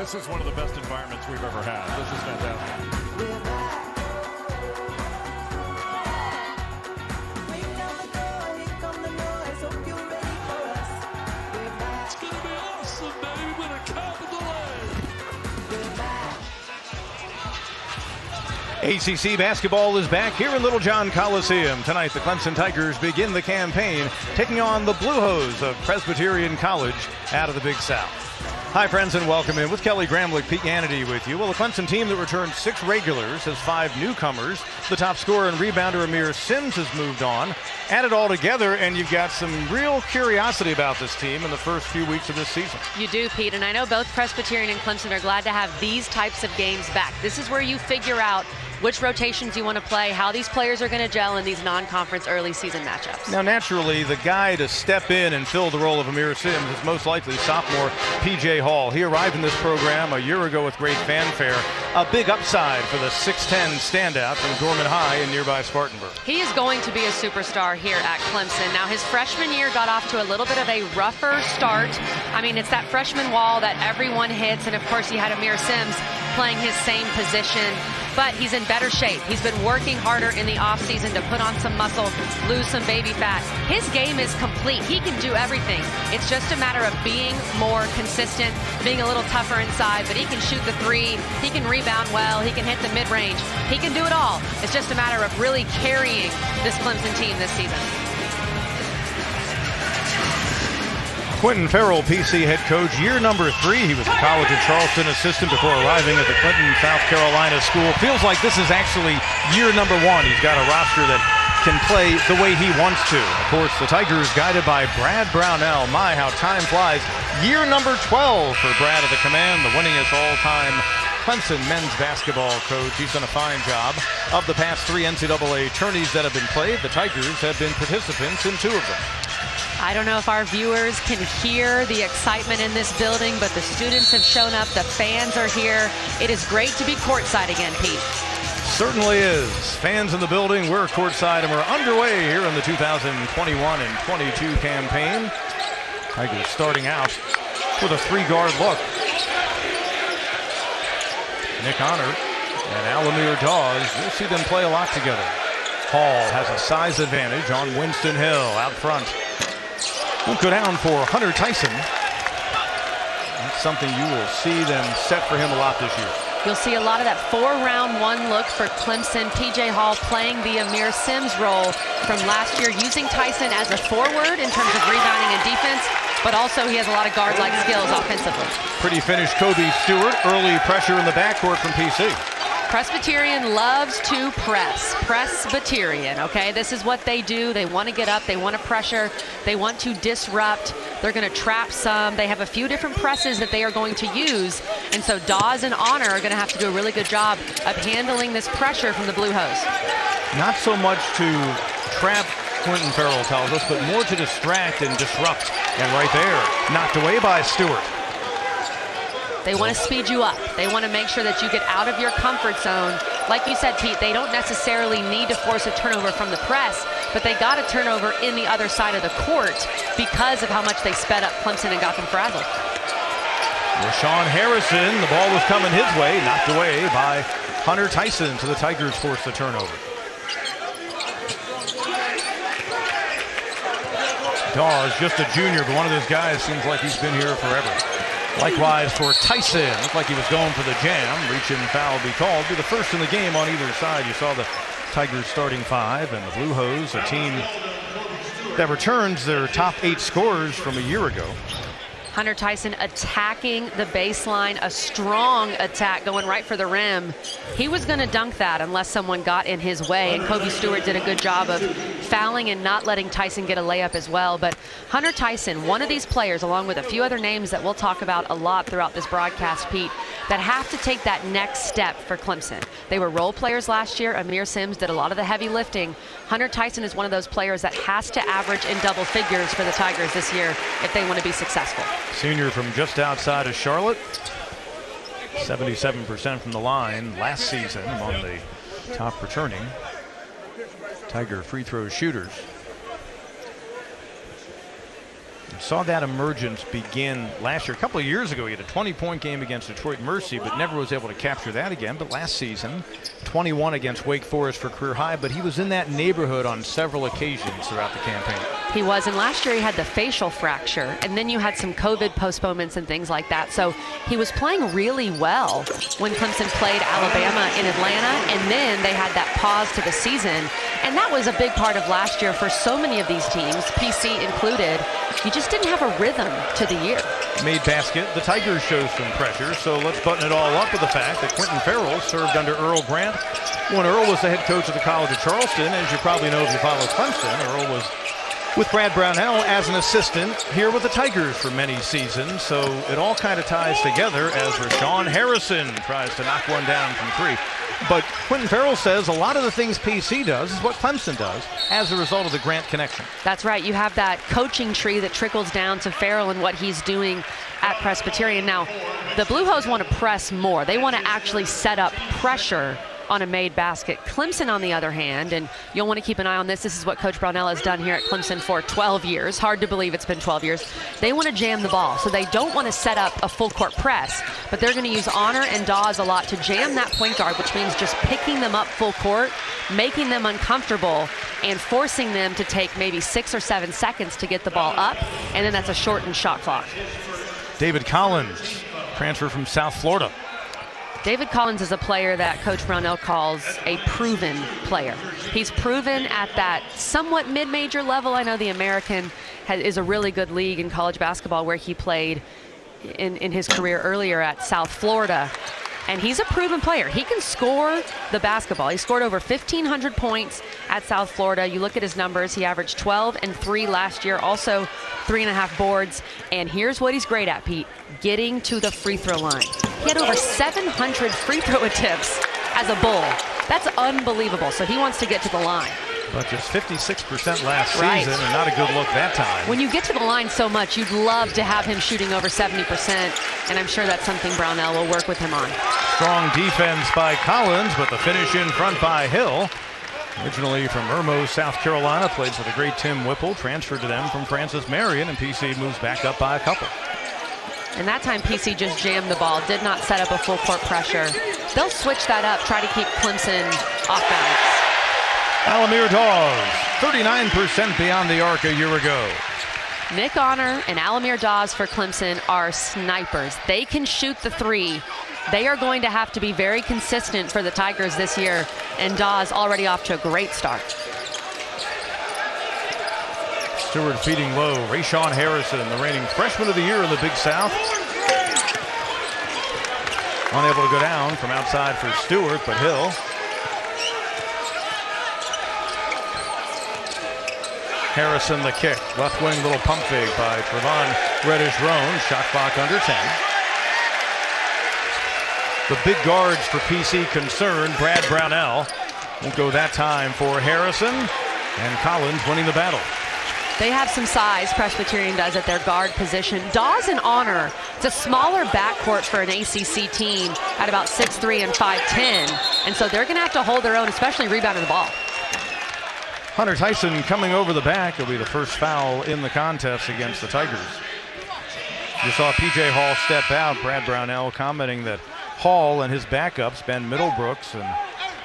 This is one of the best environments we've ever had. This is fantastic. ACC basketball is back here in Littlejohn Coliseum. Tonight, the Clemson Tigers begin the campaign, taking on the Blue Hose of Presbyterian College out of the Big South. Hi, friends, and welcome in. With Kelly Gramlich, Pete Hannity with you. Well, the Clemson team that returned 6 regulars has 5 newcomers. The top scorer and rebounder, Amir Sims, has moved on. Add it all together, and you've got some real curiosity about this team in the first few weeks of this season. You do, Pete, and I know both Presbyterian and Clemson are glad to have these types of games back. This is where you figure out which rotations you want to play, how these players are going to gel in these non-conference early season matchups. Now, naturally, the guy to step in and fill the role of Amir Sims is most likely sophomore P.J. Hall. He arrived in this program a year ago with great fanfare. A big upside for the 6'10 standout from Dorman High in nearby Spartanburg. He is going to be a superstar here at Clemson. Now, his freshman year got off to a little bit of a rougher start. I mean, it's that freshman wall that everyone hits, and of course, you had Amir Sims playing his same position. But he's in better shape. He's been working harder in the offseason to put on some muscle, lose some baby fat. His game is complete. He can do everything. It's just a matter of being more consistent, being a little tougher inside, but he can shoot the 3, he can rebound well, he can hit the mid-range. He can do it all. It's just a matter of really carrying this Clemson team this season. Quentin Farrell, PC head coach, year number 3. He was a college at Charleston assistant before arriving at the Clinton, South Carolina school. Feels like this is actually year number 1. He's got a roster that can play the way he wants to. Of course, the Tigers guided by Brad Brownell. My, how time flies. Year number 12 for Brad at the command, the winningest all-time Clemson men's basketball coach. He's done a fine job. Of the past 3 NCAA tourneys that have been played, the Tigers have been participants in 2 of them. I don't know if our viewers can hear the excitement in this building, but the students have shown up. The fans are here. It is great to be courtside again, Pete. Certainly is. Fans in the building. We're courtside, and we're underway here in the 2021 and 22 campaign. Tigers starting out with a 3-guard look. Nick Honor and Alamir Dawes. You'll see them play a lot together. Hall has a size advantage on Winston Hill out front. Won't go down for Hunter Tyson. That's something you will see them set for him a lot this year. You'll see a lot of that 4-round 1 look for Clemson. P.J. Hall playing the Amir Sims role from last year, using Tyson as a forward in terms of rebounding and defense, but also he has a lot of guard-like skills offensively. Pretty finished Kobe Stewart. Early pressure in the backcourt from PC. Presbyterian loves to press. Presbyterian, okay? This is what they do. They want to get up. They want to pressure. They want to disrupt. They're going to trap some. They have a few different presses that they are going to use. And so Dawes and Honor are going to have to do a really good job of handling this pressure from the Blue Hose. Not so much to trap, Quentin Farrell tells us, but more to distract and disrupt. And right there, knocked away by Stewart. They want to speed you up. They want to make sure that you get out of your comfort zone. Like you said, Pete, they don't necessarily need to force a turnover from the press, but they got a turnover in the other side of the court because of how much they sped up Clemson and got them frazzled. Rashawn Harrison, the ball was coming his way, knocked away by Hunter Tyson, so the Tigers forced the turnover. Dawes, just a junior, but one of those guys seems like he's been here forever. Likewise for Tyson. Looked like he was going for the jam. Reach and foul be called. Be the first in the game on either side. You saw the Tigers starting 5 and the Blue Hose, a team that returns their top 8 scorers from a year ago. Hunter Tyson attacking the baseline, a strong attack going right for the rim. He was going to dunk that unless someone got in his way, and Kobe Stewart did a good job of fouling and not letting Tyson get a layup as well. But Hunter Tyson, one of these players, along with a few other names that we'll talk about a lot throughout this broadcast, Pete, that have to take that next step for Clemson. They were role players last year. Amir Sims did a lot of the heavy lifting. Hunter Tyson is one of those players that has to average in double figures for the Tigers this year if they want to be successful. Senior from just outside of Charlotte. 77% from the line last season, among the top returning Tiger free throw shooters. Saw that emergence begin last year. A couple of years ago, he had a 20-point game against Detroit Mercy, but never was able to capture that again. But last season, 21 against Wake Forest for career high, but he was in that neighborhood on several occasions throughout the campaign. He was, and last year he had the facial fracture, and then you had some COVID postponements and things like that. So he was playing really well when Clemson played Alabama in Atlanta, and then they had that pause to the season. And that was a big part of last year for so many of these teams, PC included. You just didn't have a rhythm to the year. Made basket. The Tigers showed some pressure, so let's button it all up with the fact that Quentin Farrell served under Earl Grant when Earl was the head coach of the College of Charleston. As you probably know if you follow Clemson, Earl was with Brad Brownell as an assistant here with the Tigers for many seasons. So it all kind of ties together as Rashawn Harrison tries to knock one down from three. But Quentin Farrell says a lot of the things PC does is what Clemson does as a result of the Grant connection. That's right. You have that coaching tree that trickles down to Farrell and what he's doing at Presbyterian. Now, the Blue Hose want to press more. They want to actually set up pressure on a made basket. Clemson, on the other hand, and you'll want to keep an eye on this. This is what Coach Brownell has done here at Clemson for 12 years. Hard to believe it's been 12 years. They want to jam the ball, so they don't want to set up a full court press, but they're going to use Honor and Dawes a lot to jam that point guard, which means just picking them up full court, making them uncomfortable, and forcing them to take maybe 6 or 7 seconds to get the ball up, and then that's a shortened shot clock. David Collins, transfer from South Florida. David Collins is a player that Coach Brownell calls a proven player. He's proven at that somewhat mid-major level. I know the American is a really good league in college basketball where he played in his career earlier at South Florida. And he's a proven player. He can score the basketball. He scored over 1,500 points at South Florida. You look at his numbers. He averaged 12 and 3 last year, also 3.5 boards. And here's what he's great at, Pete, getting to the free throw line. He had over 700 free throw attempts as a Bull. That's unbelievable. So he wants to get to the line. But just 56% last season, and not a good look that time. When you get to the line so much, you'd love to have him shooting over 70%, and I'm sure that's something Brownell will work with him on. Strong defense by Collins, but the finish in front by Hill. Originally from Irmo, South Carolina, played for the great Tim Whipple, transferred to them from Francis Marion, and PC moves back up by a couple. And that time PC just jammed the ball, did not set up a full court pressure. They'll switch that up, try to keep Clemson off balance. Alamir Dawes, 39% beyond the arc a year ago. Nick Honor and Alamir Dawes for Clemson are snipers. They can shoot the three. They are going to have to be very consistent for the Tigers this year, and Dawes already off to a great start. Stewart feeding low. Rashawn Harrison, the reigning freshman of the year in the Big South. Unable to go down from outside for Stewart, but Hill. Harrison the kick. Left wing little pump fake by Trevon Reddish-Roan. Shot clock under 10. The big guards for PC concerned. Brad Brownell won't go that time for Harrison. And Collins winning the battle. They have some size, Presbyterian does, at their guard position. Dawes and Honor, it's a smaller backcourt for an ACC team at about 6'3" and 5'10". And so they're going to have to hold their own, especially rebounding the ball. Hunter Tyson coming over the back. It'll be the first foul in the contest against the Tigers. You saw P.J. Hall step out. Brad Brownell commenting that Hall and his backups, Ben Middlebrooks and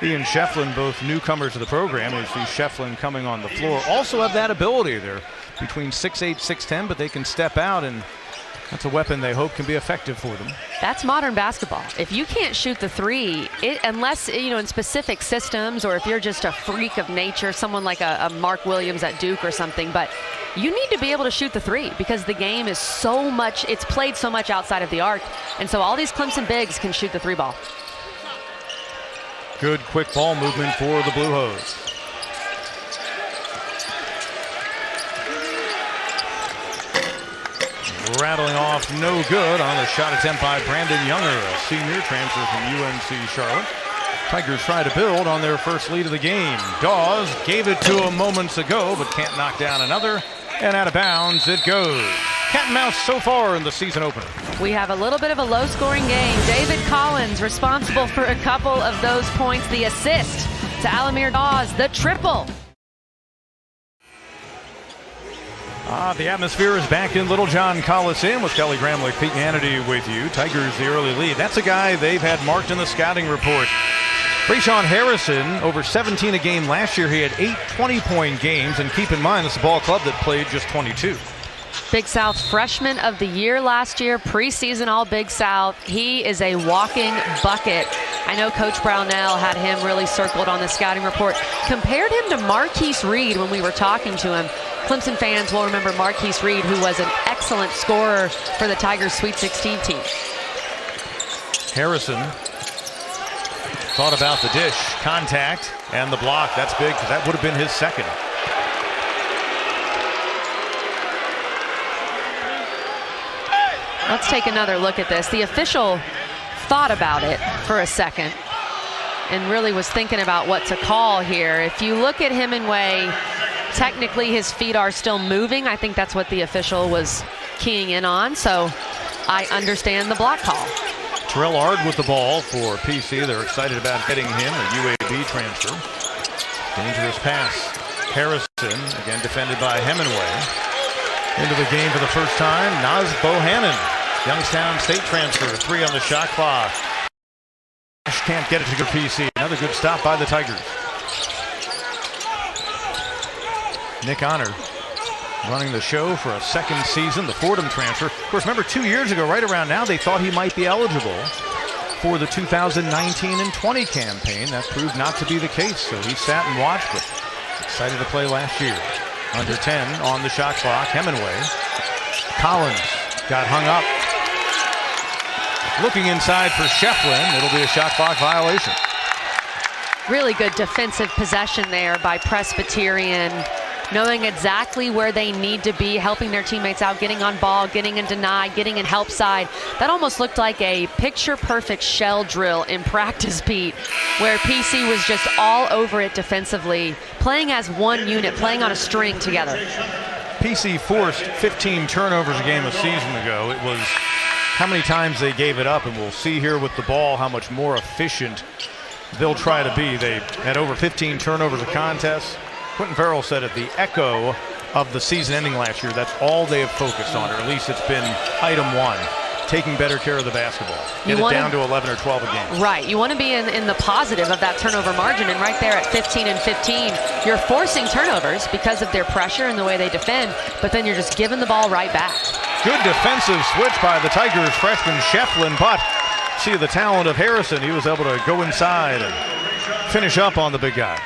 Ian Shefflin, both newcomers to the program. And you see Shefflin coming on the floor. Also have that ability. They're between 6'8", 6'10", but they can step out, and that's a weapon they hope can be effective for them. That's modern basketball. If you can't shoot the three, unless, in specific systems, or if you're just a freak of nature, someone like a Mark Williams at Duke or something, but you need to be able to shoot the three because the game is so much, it's played so much outside of the arc. And so all these Clemson bigs can shoot the three ball. Good quick ball movement for the Blue Hose. Rattling off no good on the shot attempt by Brandon Younger, a senior transfer from UNC Charlotte. Tigers try to build on their first lead of the game. Dawes gave it to him moments ago, but can't knock down another. And out of bounds it goes. Cat and mouse so far in the season opener. We have a little bit of a low-scoring game. David Collins responsible for a couple of those points. The assist to Alamir Dawes, the triple. The atmosphere is back in Littlejohn Coliseum with Kelly Gramlich, Pete Hannity with you. Tigers the early lead. That's a guy they've had marked in the scouting report. Littlejohn Harrison, over 17 a game last year. He had 8 20-point games, and keep in mind, it's a ball club that played just 22. Big South Freshman of the Year last year, preseason All Big South. He is a walking bucket. I know Coach Brownell had him really circled on the scouting report. Compared him to Marquise Reed when we were talking to him. Clemson fans will remember Marquise Reed, who was an excellent scorer for the Tigers' Sweet 16 team. Harrison thought about the dish, contact, and the block. That's big because that would have been his second. Let's take another look at this. The official thought about it for a second and really was thinking about what to call here. If you look at Hemingway, technically his feet are still moving. I think that's what the official was keying in on, so I understand the block call. Terrell Ard with the ball for PC. They're excited about getting him, a UAB transfer. Dangerous pass. Harrison, again defended by Hemingway. Into the game for the first time, Naz Bohannon. Youngstown State transfer, 3 on the shot clock. Can't get it to go PC. Another good stop by the Tigers. Nick Honor running the show for a second season, the Fordham transfer. Of course, remember 2 years ago, right around now, they thought he might be eligible for the 2019 and 20 campaign. That proved not to be the case, so he sat and watched, but excited to play last year. Under 10 on the shot clock, Hemingway. Collins got hung up. Looking inside for Shefflin. It'll be a shot clock violation. Really good defensive possession there by Presbyterian, knowing exactly where they need to be, helping their teammates out, getting on ball, getting in deny, getting in help side. That almost looked like a picture-perfect shell drill in practice, Pete, where PC was just all over it defensively, playing as one unit, playing on a string together. PC forced 15 turnovers a game a season ago. It was how many times they gave it up, and we'll see here with the ball how much more efficient they'll try to be. They had over 15 turnovers a contest. Quentin Farrell said at the echo of the season ending last year, that's all they have focused on, or at least it's been item one, taking better care of the basketball. Get it down to 11 or 12 a game. Right, you want to be in the positive of that turnover margin, and right there at 15 and 15, you're forcing turnovers because of their pressure and the way they defend, but then you're just giving the ball right back. Good defensive switch by the Tigers freshman Shefflin, but see the talent of Harrison. He was able to go inside and finish up on the big guy.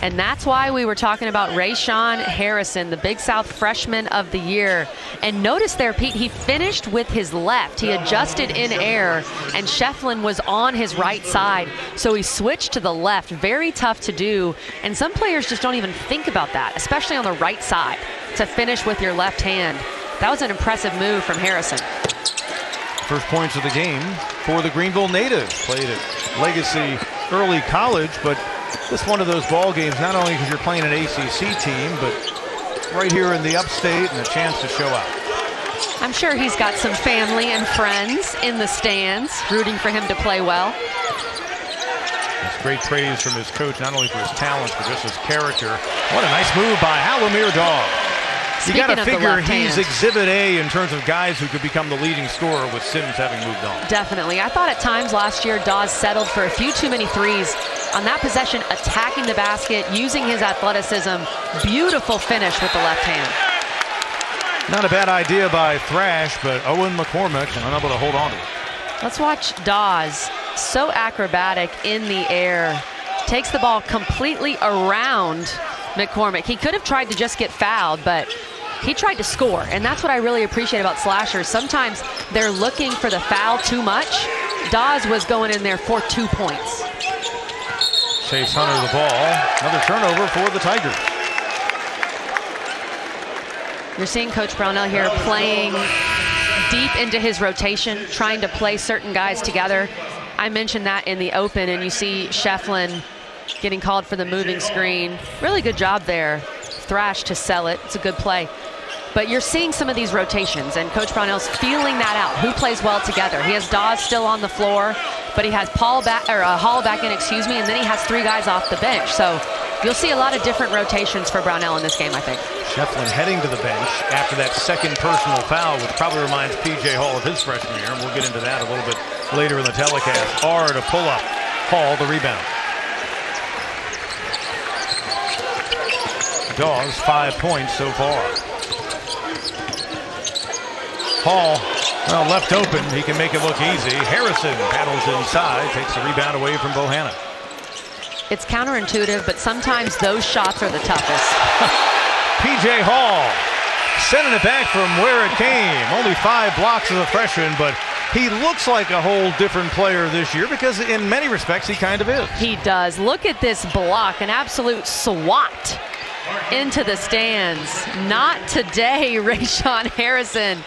And that's why we were talking about Rayshawn Harrison, the Big South Freshman of the Year. And notice there, Pete, he finished with his left. He adjusted in air, and Shefflin was on his right side. So he switched to the left. Very tough to do. And some players just don't even think about that, especially on the right side, to finish with your left hand. That was an impressive move from Harrison. First points of the game for the Greenville native. Played at Legacy Early College, but this one of those ball games, not only because you're playing an ACC team, but right here in the upstate and a chance to show out. I'm sure he's got some family and friends in the stands rooting for him to play well. That's great praise from his coach, not only for his talents, but just his character. What a nice move by Halamir Dawg. You got to figure he's exhibit A in terms of guys who could become the leading scorer with Sims having moved on. Definitely. I thought at times last year Dawes settled for a few too many threes. On that possession, attacking the basket, using his athleticism. Beautiful finish with the left hand. Not a bad idea by Thrash, but Owen McCormick unable to hold on to it. Let's watch Dawes. So acrobatic in the air. Takes the ball completely around McCormick. He could have tried to just get fouled, but he tried to score, and that's what I really appreciate about slashers. Sometimes they're looking for the foul too much. Dawes was going in there for 2 points. Chase Hunter the ball. Another turnover for the Tigers. You're seeing Coach Brownell here playing deep into his rotation, trying to play certain guys together. I mentioned that in the open, and you see Shefflin getting called for the moving screen. Really good job there. Thrash to sell it. It's a good play. But you're seeing some of these rotations, and Coach Brownell's feeling that out. Who plays well together? He has Dawes still on the floor, but he has Hall back in, and then he has 3 guys off the bench. So you'll see a lot of different rotations for Brownell in this game, I think. Shefflin heading to the bench after that second personal foul, which probably reminds P.J. Hall of his freshman year, and we'll get into that a little bit later in the telecast. R to pull up. Hall the rebound. Dawes 5 points so far. Hall, well, left open. He can make it look easy. Harrison paddles inside, takes the rebound away from Bohanna. It's counterintuitive, but sometimes those shots are the toughest. P.J. Hall sending it back from where it came. Only 5 blocks as a freshman, but he looks like a whole different player this year because in many respects he kind of is. He does. Look at this block, an absolute swat into the stands. Not today, Rayshawn Harrison.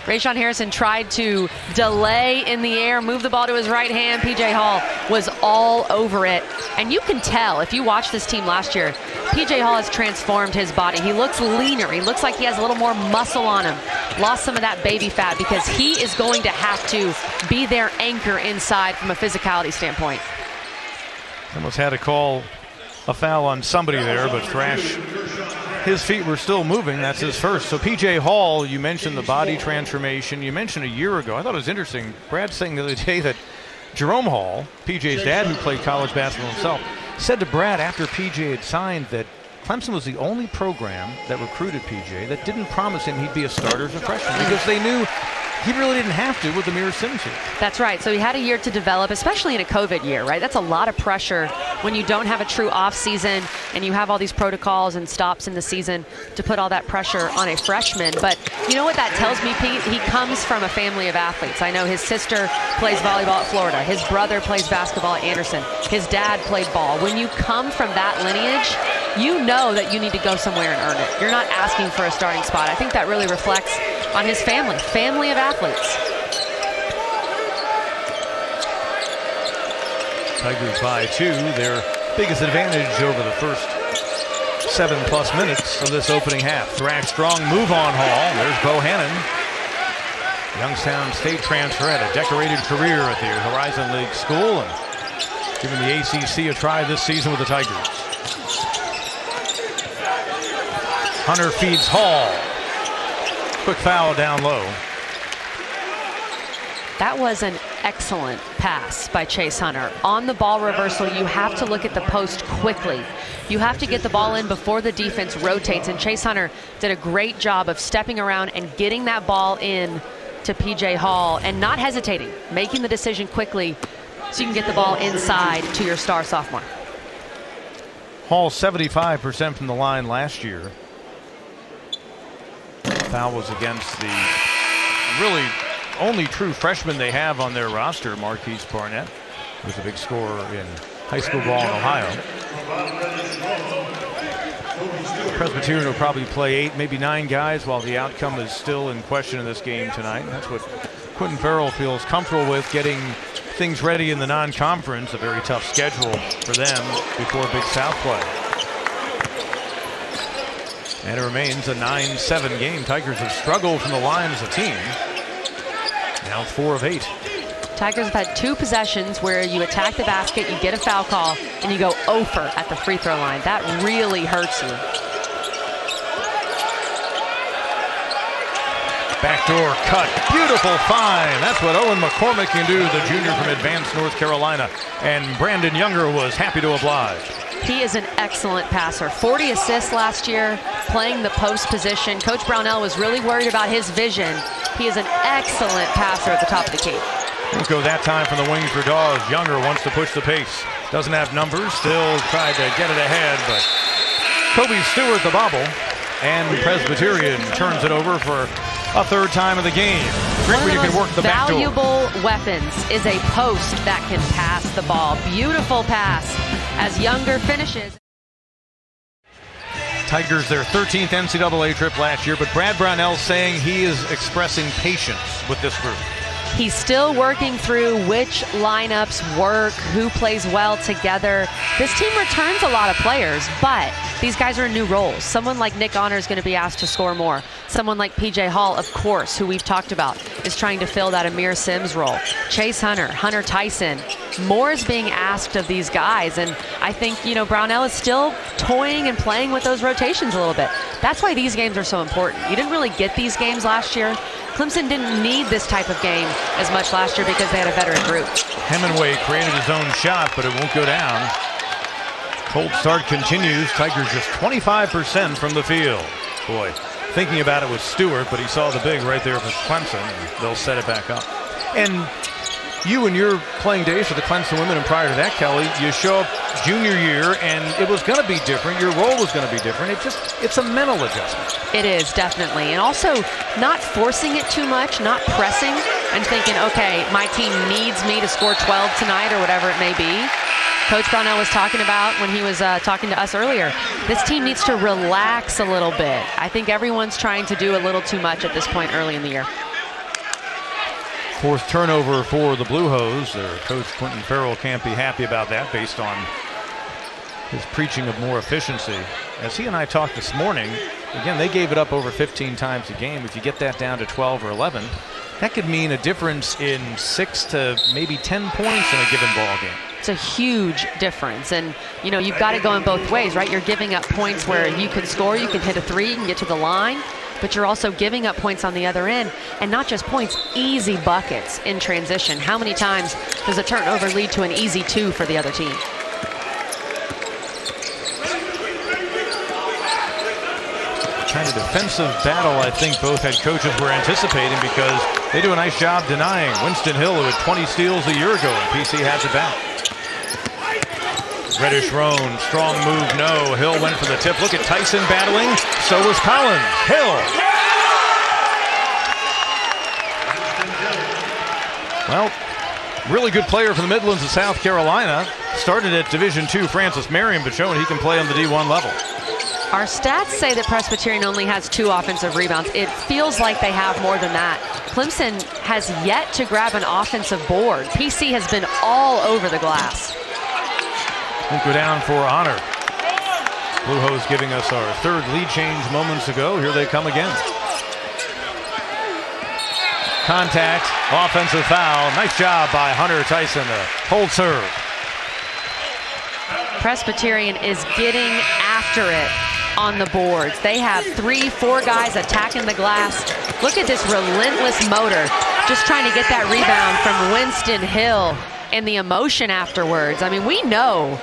Rayshawn Harrison tried to delay in the air, move the ball to his right hand. P.J. Hall was all over it. And you can tell, if you watch this team last year, P.J. Hall has transformed his body. He looks leaner. He looks like he has a little more muscle on him. Lost some of that baby fat because he is going to have to be their anchor inside from a physicality standpoint. Almost had to call a foul on somebody there, but Thrash, his feet were still moving. That's his first. So P.J. Hall, you mentioned the body transformation. You mentioned a year ago. I thought it was interesting. Brad saying the other day that Jerome Hall, P.J.'s dad, who played college basketball himself, said to Brad after P.J. had signed that Clemson was the only program that recruited P.J. that didn't promise him he'd be a starter as a freshman because they knew he really didn't have to with the Amir Sims here. That's right. So he had a year to develop, especially in a COVID year, right? That's a lot of pressure when you don't have a true off season and you have all these protocols and stops in the season to put all that pressure on a freshman. But you know what that tells me, Pete? He comes from a family of athletes. I know his sister plays volleyball at Florida. His brother plays basketball at Anderson. His dad played ball. When you come from that lineage, you know that you need to go somewhere and earn it. You're not asking for a starting spot. I think that really reflects on his family of athletes. Tigers by 2, their biggest advantage over the first 7+ minutes of this opening half. Thrash strong move on Hall. There's Bohannon. Youngstown State transfer, had a decorated career at the Horizon League school and giving the ACC a try this season with the Tigers. Hunter feeds Hall. Quick foul down low. That was an excellent pass by Chase Hunter. On the ball reversal, you have to look at the post quickly. You have to get the ball in before the defense rotates, and Chase Hunter did a great job of stepping around and getting that ball in to P.J. Hall and not hesitating, making the decision quickly so you can get the ball inside to your star sophomore. Hall 75% from the line last year. Foul was against the really only true freshman they have on their roster, Marquise Barnett, who's a big scorer in high school ball in Ohio. Presbyterian will probably play 8, maybe 9 guys while the outcome is still in question in this game tonight. That's what Quentin Farrell feels comfortable with, getting things ready in the non-conference, a very tough schedule for them before Big South play. And it remains a 9-7 game. Tigers have struggled from the line as a team. Now 4 of 8. Tigers have had 2 possessions where you attack the basket, you get a foul call, and you go 0 for at the free throw line. That really hurts you. Backdoor cut. Beautiful find. That's what Owen McCormick can do, the junior from Advanced North Carolina. And Brandon Younger was happy to oblige. He is an excellent passer. 40 assists last year, playing the post position. Coach Brownell was really worried about his vision. He is an excellent passer at the top of the key. Won't go that time from the wing for Dawes. Younger wants to push the pace. Doesn't have numbers. Still tried to get it ahead, but Kobe Stewart the bobble. And Presbyterian turns it over for a 3rd time of the game. One of the you can work the back door. valuable weapons is a post that can pass the ball. Beautiful pass as Younger finishes. Tigers their 13th NCAA trip last year, but Brad Brownell saying he is expressing patience with this group. He's still working through which lineups work, who plays well together. This team returns a lot of players, but these guys are in new roles. Someone like Nick Honor is going to be asked to score more. Someone like P.J. Hall, of course, who we've talked about, is trying to fill that Amir Sims role. Chase Hunter, Hunter Tyson. More is being asked of these guys, and I think, you know, Brownell is still toying and playing with those rotations a little bit. That's why these games are so important. You didn't really get these games last year. Clemson didn't need this type of game as much last year because they had a veteran group. Hemingway created his own shot, but it won't go down. Cold start continues. Tigers just 25% from the field. Boy, thinking about it was Stewart, but he saw the big right there for Clemson, and they'll set it back up. And you and your playing days for the Clemson women, and prior to that, Kelly, you show up junior year, and it was going to be different. Your role was going to be different. It's a mental adjustment. It is, definitely. And also not forcing it too much, not pressing and thinking, okay, my team needs me to score 12 tonight or whatever it may be. Coach Brownell was talking about when he was talking to us earlier, this team needs to relax a little bit. I think everyone's trying to do a little too much at this point early in the year. Fourth turnover for the Blue Hose. Their coach Quentin Farrell can't be happy about that based on his preaching of more efficiency. As he and I talked this morning, again, they gave it up over 15 times a game. If you get that down to 12 or 11, that could mean a difference in 6 to maybe 10 points in a given ball game. It's a huge difference, and you know, you've got it going both ways, right? You're giving up points where you can score, you can hit a three, you can get to the line, but you're also giving up points on the other end, and not just points, easy buckets in transition. How many times does a turnover lead to an easy two for the other team? Kind of defensive battle I think both head coaches were anticipating, because they do a nice job denying Winston Hill, who had 20 steals a year ago, and PC has it back. Reddish Roan, strong move, no. Hill went for the tip. Look at Tyson battling. So was Collins. Hill. Well, really good player from the Midlands of South Carolina. Started at Division II Francis Marion, but showing he can play on the D1 level. Our stats say that Presbyterian only has 2 offensive rebounds. It feels like they have more than that. Clemson has yet to grab an offensive board. PC has been all over the glass. Won't go down for Honor. Blue Hose giving us our third lead change moments ago. Here they come again. Contact, offensive foul. Nice job by Hunter Tyson to hold serve. Presbyterian is getting after it on the boards. They have 3-4 guys attacking the glass. Look at this relentless motor, just trying to get that rebound from Winston Hill, and the emotion afterwards. I mean, we know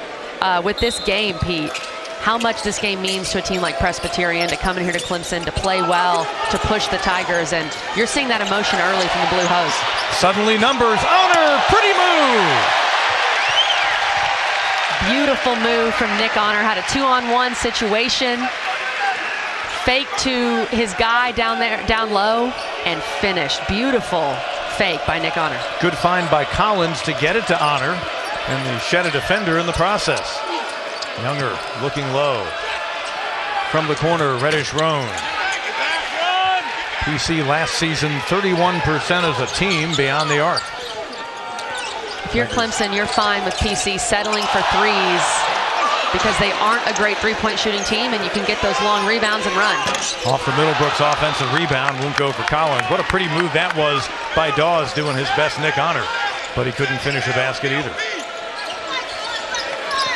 with this game, Pete, how much this game means to a team like Presbyterian, to come in here to Clemson, to play well, to push the Tigers, and you're seeing that emotion early from the Blue Hose. Suddenly numbers, Honor, pretty move! Beautiful move from Nick Honor. Had a 2-on-1 situation. Fake to his guy down there, down low, and finished. Beautiful fake by Nick Honor. Good find by Collins to get it to Honor, and they shed a defender in the process. Younger looking low. From the corner, Reddish Roan. PC last season 31% as a team beyond the arc. If you're Clemson, you're fine with PC settling for threes because they aren't a great three-point shooting team, and you can get those long rebounds and run. Off the Middlebrooks offensive rebound, won't go for Collins. What a pretty move that was by Dawes, doing his best Nick Honor, but he couldn't finish a basket either.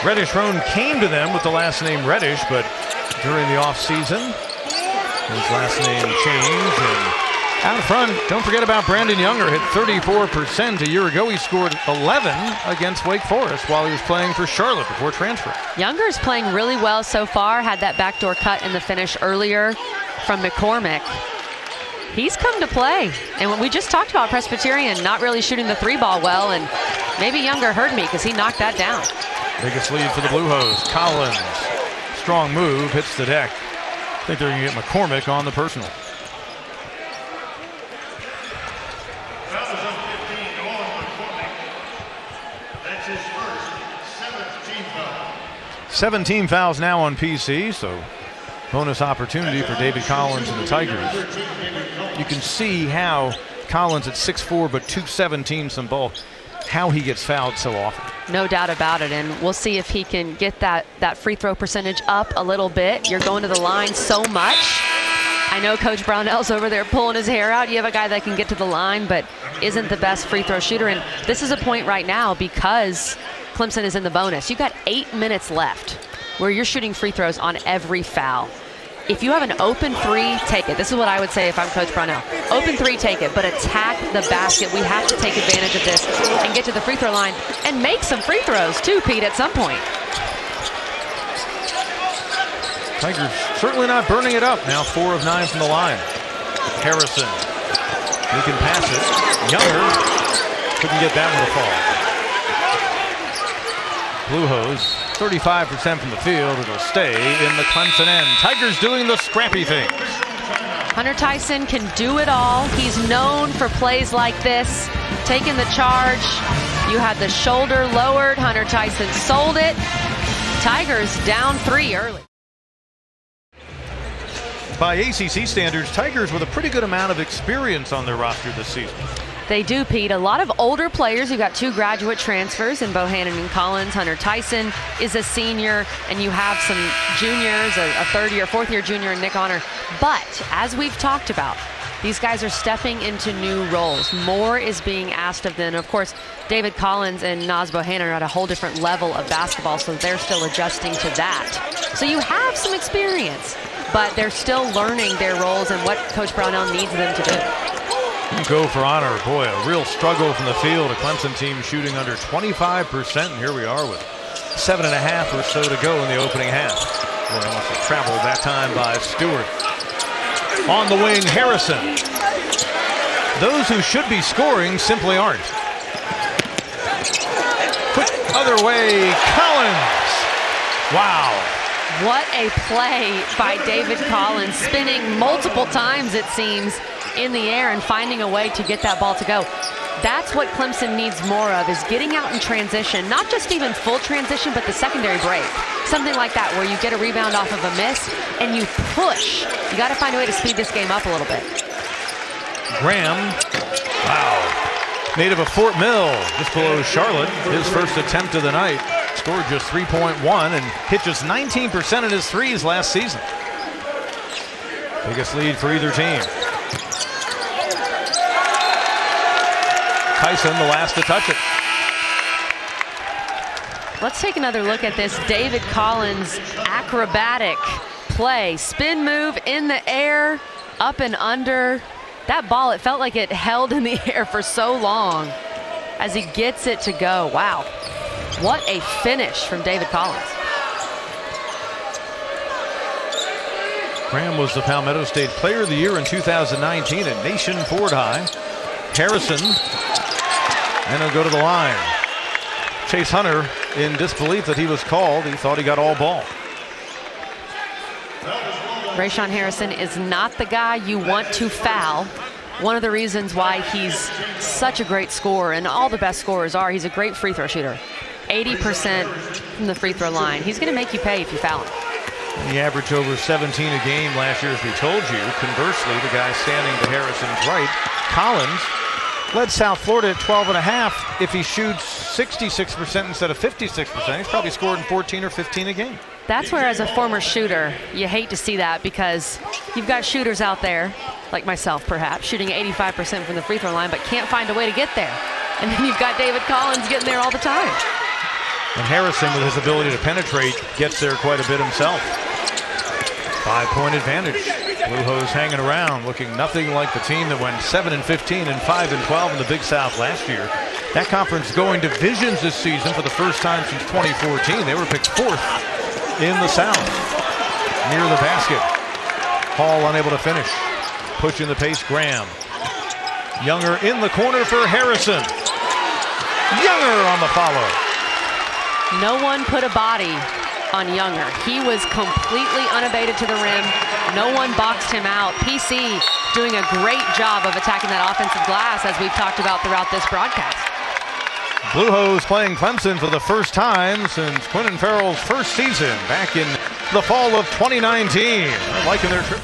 Reddish Roan came to them with the last name Reddish, but during the offseason, his last name changed, and out front, don't forget about Brandon Younger. Hit 34% a year ago. He scored 11 against Wake Forest while he was playing for Charlotte before transferring. Younger's playing really well so far. Had that backdoor cut in the finish earlier from McCormick. He's come to play. And when we just talked about Presbyterian not really shooting the three ball well, and maybe Younger heard me because he knocked that down. Biggest lead for the Blue Hose. Collins, strong move, hits the deck. I think they're going to get McCormick on the personal. 17 fouls now on PC, so bonus opportunity for David Collins and the Tigers. You can see how Collins at 6'4", but 217 some bulk. How he gets fouled so often. No doubt about it, and we'll see if he can get that free throw percentage up a little bit. You're going to the line so much. I know Coach Brownell's over there pulling his hair out. You have a guy that can get to the line but isn't the best free throw shooter, and this is a point right now because Clemson is in the bonus. You've got 8 minutes left where you're shooting free throws on every foul. If you have an open three, take it. This is what I would say if I'm Coach Brownell. Open three, take it, but attack the basket. We have to take advantage of this and get to the free throw line and make some free throws too, Pete, at some point. Tigers certainly not burning it up. Now 4 of 9 from the line. Harrison. He can pass it. Younger couldn't get that one to fall. Blue Hose. 35% from the field. It'll stay in the Clemson end. Tigers doing the scrappy things. Hunter Tyson can do it all. He's known for plays like this, taking the charge. You had the shoulder lowered. Hunter Tyson sold it. Tigers down 3 early. By ACC standards, Tigers with a pretty good amount of experience on their roster this season. They do, Pete. A lot of older players. You've got 2 graduate transfers in Bohannon and Collins. Hunter Tyson is a senior, and you have some juniors, a third-year, fourth-year junior, and Nick Honor. But as we've talked about, these guys are stepping into new roles. More is being asked of them. Of course, David Collins and Naz Bohannon are at a whole different level of basketball, so they're still adjusting to that. So you have some experience, but they're still learning their roles and what Coach Brownell needs them to do. Go for honor. Boy, a real struggle from the field. A Clemson team shooting under 25%. And here we are with 7.5 or so to go in the opening half. Boy, almost a travel that time by Stewart. On the wing, Harrison. Those who should be scoring simply aren't. Quick other way, Collins. Wow. What a play by David Collins, spinning multiple times, it seems, in the air and finding a way to get that ball to go. That's what Clemson needs more of, is getting out in transition, not just even full transition, but the secondary break. Something like that where you get a rebound off of a miss and you push. You got to find a way to speed this game up a little bit. Graham, wow, native of Fort Mill, just below Charlotte, his first attempt of the night. Scored just 3.1 and hit just 19% of his threes last season. Biggest lead for either team. Tyson, the last to touch it. Let's take another look at this David Collins acrobatic play. Spin move in the air, up and under. That ball, it felt like it held in the air for so long as he gets it to go. Wow. What a finish from David Collins. Graham was the Palmetto State Player of the Year in 2019 at Nation Ford High. Harrison, and he'll go to the line. Chase Hunter, in disbelief that he was called, he thought he got all ball. Rayshawn Harrison is not the guy you want to foul. One of the reasons why he's such a great scorer, and all the best scorers are, he's a great free throw shooter. 80% from the free throw line. He's going to make you pay if you foul him. He averaged over 17 a game last year, as we told you. Conversely, the guy standing to Harrison's right, Collins, led South Florida at 12.5. If he shoots 66% instead of 56%, he's probably scoring 14 or 15 a game. That's where, as a former shooter, you hate to see that, because you've got shooters out there, like myself perhaps, shooting 85% from the free throw line, but can't find a way to get there. And then you've got David Collins getting there all the time. And Harrison, with his ability to penetrate, gets there quite a bit himself. 5-point advantage. Blue Hose hanging around, looking nothing like the team that went 7-15 and 5-12 in the Big South last year. That conference going divisions this season for the first time since 2014. They were picked 4th in the South, near the basket. Hall unable to finish. Pushing the pace, Graham. Younger in the corner for Harrison. Younger on the follow. No one put a body on Younger. He was completely unabated to the rim. No one boxed him out. PC doing a great job of attacking that offensive glass, as we've talked about throughout this broadcast. Blue Hose playing Clemson for the first time since Quentin Farrell's first season back in the fall of 2019. They're liking their trip.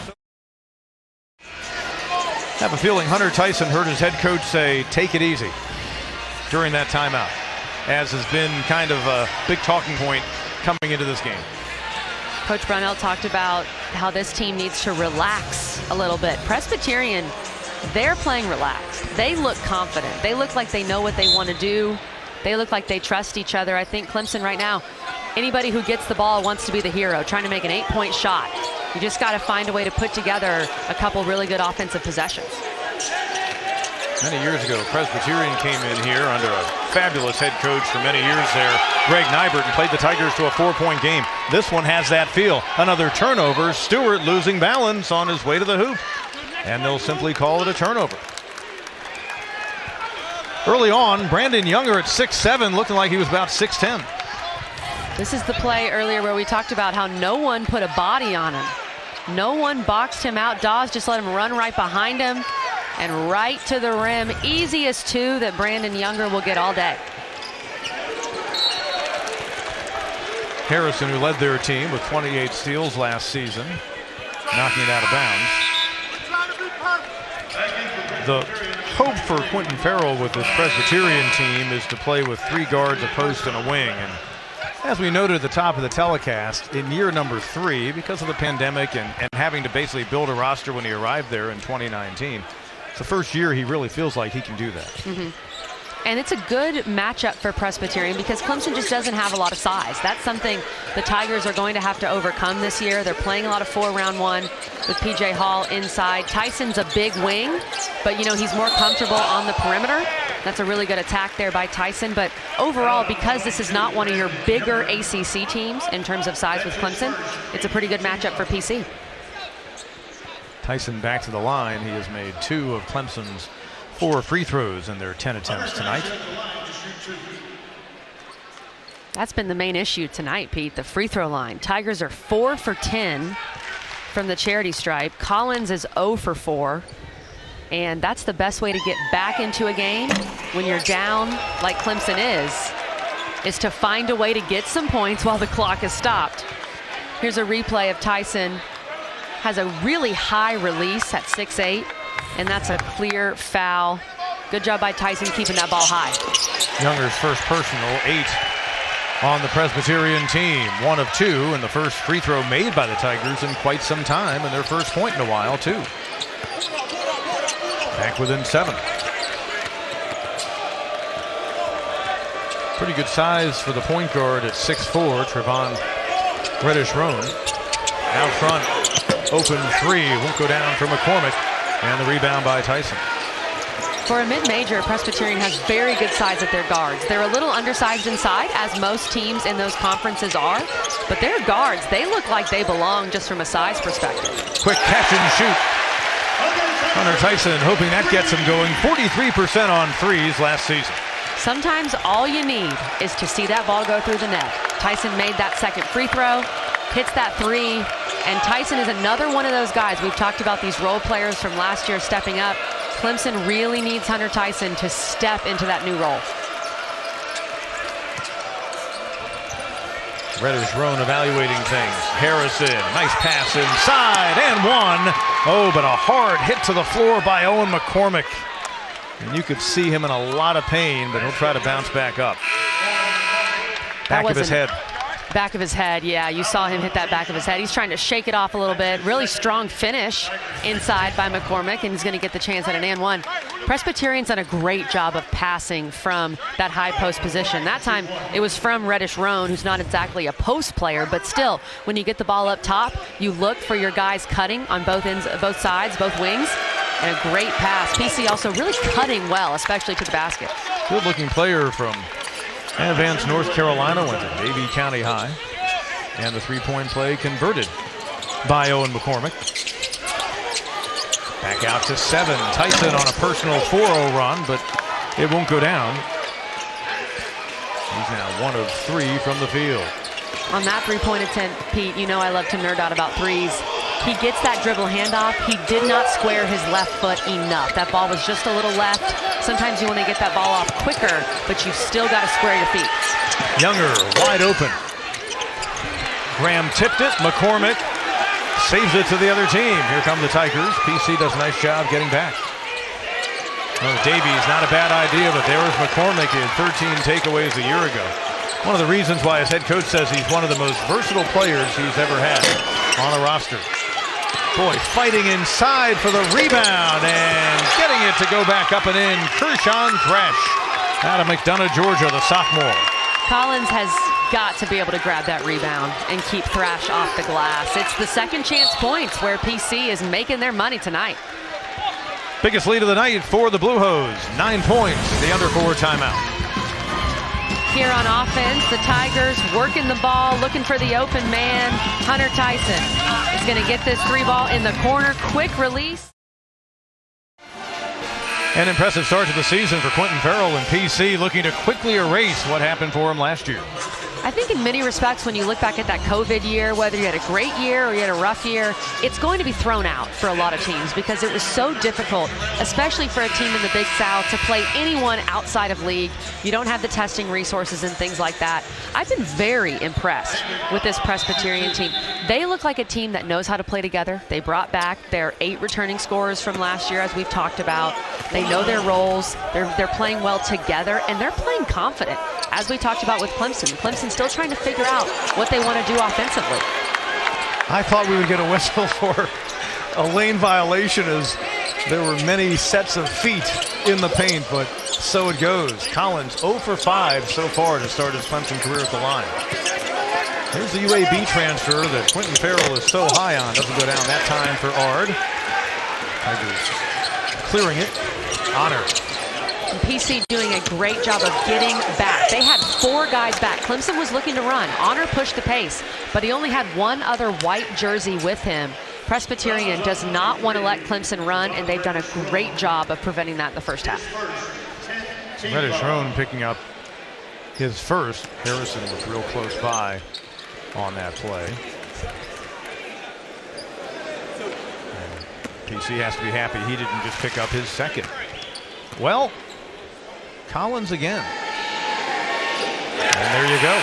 have a feeling Hunter Tyson heard his head coach say, take it easy during that timeout, as has been kind of a big talking point coming into this game. Coach Brownell talked about how this team needs to relax a little bit. Presbyterian, they're playing relaxed. They look confident. They look like they know what they want to do. They look like they trust each other. I think Clemson right now, anybody who gets the ball wants to be the hero, trying to make an 8-point shot. You just got to find a way to put together a couple really good offensive possessions. Many years ago, Presbyterian came in here under a fabulous head coach for many years there, Greg Nybert, and played the Tigers to a 4-point game. This one has that feel. Another turnover. Stewart losing balance on his way to the hoop, and they'll simply call it a turnover. Early on, Brandon Younger at 6'7", looking like he was about 6'10". This is the play earlier where we talked about how no one put a body on him. No one boxed him out. Dawes just let him run right behind him and right to the rim. Easiest two that Brandon Younger will get all day. Harrison, who led their team with 28 steals last season, knocking it out of bounds. The hope for Quentin Farrell with this Presbyterian team is to play with 3 guards, a post, and a wing. And as we noted at the top of the telecast, in year number 3, because of the pandemic and having to basically build a roster when he arrived there in 2019, it's the first year he really feels like he can do that. Mm-hmm. And it's a good matchup for Presbyterian because Clemson just doesn't have a lot of size. That's something the Tigers are going to have to overcome this year. They're playing a lot of 4-round-1 with P.J. Hall inside. Tyson's a big wing, but, you know, he's more comfortable on the perimeter. That's a really good attack there by Tyson. But overall, because this is not one of your bigger ACC teams in terms of size with Clemson, it's a pretty good matchup for PC. Tyson back to the line. He has made 2 of Clemson's 4 free throws in their 10 attempts tonight. That's been the main issue tonight, Pete, the free throw line. Tigers are 4 for 10 from the charity stripe. Collins is 0 for 4. And that's the best way to get back into a game when you're down like Clemson is to find a way to get some points while the clock is stopped. Here's a replay of Tyson. Has a really high release at 6'8", and that's a clear foul. Good job by Tyson keeping that ball high. Younger's first personal, 8 on the Presbyterian team. 1 of 2, and the first free throw made by the Tigers in quite some time, and their first point in a while, too. Back within 7. Pretty good size for the point guard at 6'4", Trevon Reddish-Roan. Out front, open 3, won't go down for McCormick, and the rebound by Tyson. For a mid-major, Presbyterian has very good size at their guards. They're a little undersized inside, as most teams in those conferences are, but their guards, they look like they belong just from a size perspective. Quick catch and shoot. Hunter Tyson hoping that gets him going. 43% on threes last season. Sometimes all you need is to see that ball go through the net. Tyson made that second free throw, hits that 3, and Tyson is another one of those guys. We've talked about these role players from last year stepping up. Clemson really needs Hunter Tyson to step into that new role. Reddish-Roan evaluating things. Harrison, nice pass inside, and 1. Oh, but a hard hit to the floor by Owen McCormick. And you could see him in a lot of pain, but he'll try to bounce back up. Back of his head. Back of his head, yeah. You saw him hit that back of his head. He's trying to shake it off a little bit. Really strong finish inside by McCormick, and he's going to get the chance at an and 1. Presbyterian's done a great job of passing from that high post position. That time it was from Reddish-Roan, who's not exactly a post player, but still, when you get the ball up top, you look for your guys cutting on both ends, both sides, both wings, and a great pass. PC also really cutting well, especially to the basket. Good-looking player from Advance, North Carolina, went to Davie County High. And the three-point play converted by Owen McCormick. Back out to 7. Tyson on a personal 4-0 run, but it won't go down. He's now 1 of 3 from the field. On that three-point attempt, Pete, you know I love to nerd out about threes. He gets that dribble handoff. He did not square his left foot enough. That ball was just a little left. Sometimes you want to get that ball off quicker, but you've still got to square your feet. Younger wide open. Graham tipped it. McCormick saves it to the other team. Here come the Tigers. PC does a nice job getting back. Well, Davies, not a bad idea, but there was McCormick. He had 13 takeaways a year ago. One of the reasons why his head coach says he's one of the most versatile players he's ever had on a roster. Boy, fighting inside for the rebound and getting it to go back up and in. Kershawn Thresh out of McDonough, Georgia, the sophomore. Collins has got to be able to grab that rebound and keep Thrash off the glass. It's the second chance points where PC is making their money tonight. Biggest lead of the night for the Blue Hose. 9 points, the under 4 timeout. Here on offense, the Tigers working the ball, looking for the open man. Hunter Tyson is going to get this 3 ball in the corner. Quick release. An impressive start to the season for Quentin Farrell and PC, looking to quickly erase what happened for him last year. I think in many respects, when you look back at that COVID year, whether you had a great year or you had a rough year, it's going to be thrown out for a lot of teams because it was so difficult, especially for a team in the Big South, to play anyone outside of league. You don't have the testing resources and things like that. I've been very impressed with this Presbyterian team. They look like a team that knows how to play together. They brought back their 8 returning scorers from last year, as we've talked about. They know their roles. They're playing well together, and they're playing confident. As we talked about with Clemson, Clemson's still trying to figure out what they want to do offensively. I thought we would get a whistle for a lane violation as there were many sets of feet in the paint, but so it goes. Collins 0 for 5 so far to start his Clemson career at the line. Here's the UAB transfer that Quentin Farrell is so high on. Doesn't go down that time for Ard. Tigers clearing it. Honor. And PC doing a great job of getting back. They had 4 guys back. Clemson was looking to run. Honor pushed the pace, but he only had one other white jersey with him. Presbyterian does not want to let Clemson run, and they've done a great job of preventing that in the first half. Reddish Roan picking up his first. Harrison was real close by on that play. And PC has to be happy he didn't just pick up his second. Well, Collins again. And there you go.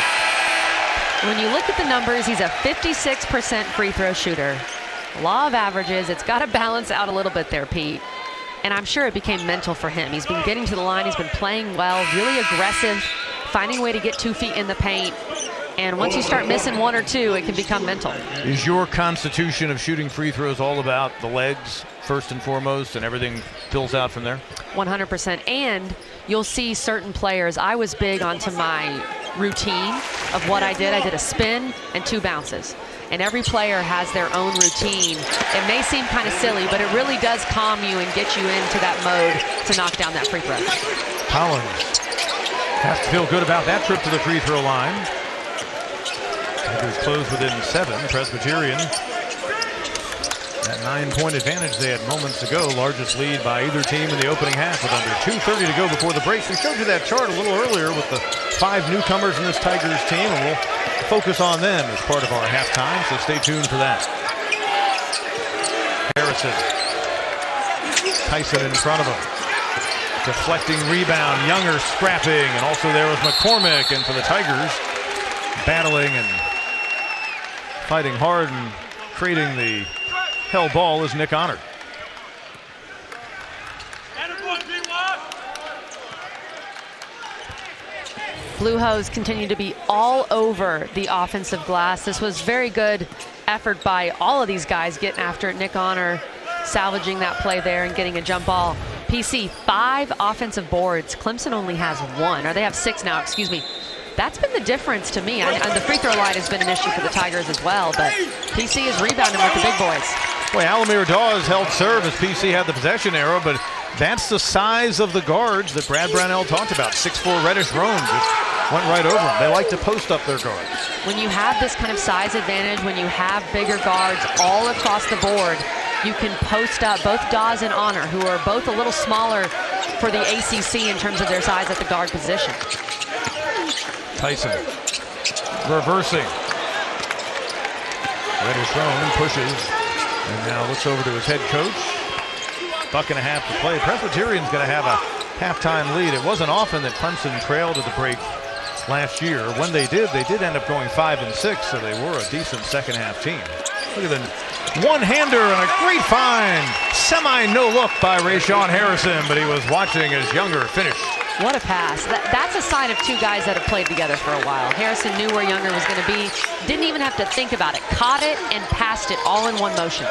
When you look at the numbers, he's a 56% free throw shooter. Law of averages, it's got to balance out a little bit there, Pete. And I'm sure it became mental for him. He's been getting to the line. He's been playing well, really aggressive, finding a way to get 2 feet in the paint. And once you start missing 1 or 2, it can become mental. Is your constitution of shooting free throws all about the legs first and foremost, and everything fills out from there? 100%. And you'll see certain players. I was big onto my routine of what I did. I did a spin and 2 bounces. And every player has their own routine. It may seem kind of silly, but it really does calm you and get you into that mode to knock down that free throw. Collins has to feel good about that trip to the free throw line. Tigers close within 7. Presbyterian, that 9-point advantage they had moments ago, largest lead by either team in the opening half with under 2:30 to go before the break. We showed you that chart a little earlier with the 5 newcomers in this Tigers team, and we'll focus on them as part of our halftime, so stay tuned for that. Harrison. Tyson in front of him. Deflecting rebound, Younger scrapping, and also there was McCormick, and for the Tigers, battling and fighting hard and creating the hell ball is Nick Honor. Blue Hose continue to be all over the offensive glass. This was very good effort by all of these guys getting after it. Nick Honor salvaging that play there and getting a jump ball. PC, 5 offensive boards. Clemson only has 1, or they have 6 now, excuse me. That's been the difference to me. And the free throw line has been an issue for the Tigers as well, but PC is rebounding with the big boys. Boy, Alamir Dawes held serve as PC had the possession arrow, but that's the size of the guards that Brad Brownell talked about. 6'4" Reddish Roan just went right over them. They like to post up their guards. When you have this kind of size advantage, when you have bigger guards all across the board, you can post up both Dawes and Honor, who are both a little smaller for the ACC in terms of their size at the guard position. Tyson reversing. Reddish Roan pushes and now looks over to his head coach. $1.5 to play. Presbyterian's going to have a halftime lead. It wasn't often that Clemson trailed at the break last year. When they did end up going 5-6, so they were a decent second half team. Look at the One-hander and a great find. Semi-no-look by Rayshawn Harrison, but he was watching his Younger finish. What a pass. That's a sign of two guys that have played together for a while. Harrison knew where Younger was going to be. Didn't even have to think about it. Caught it and passed it all in one motion.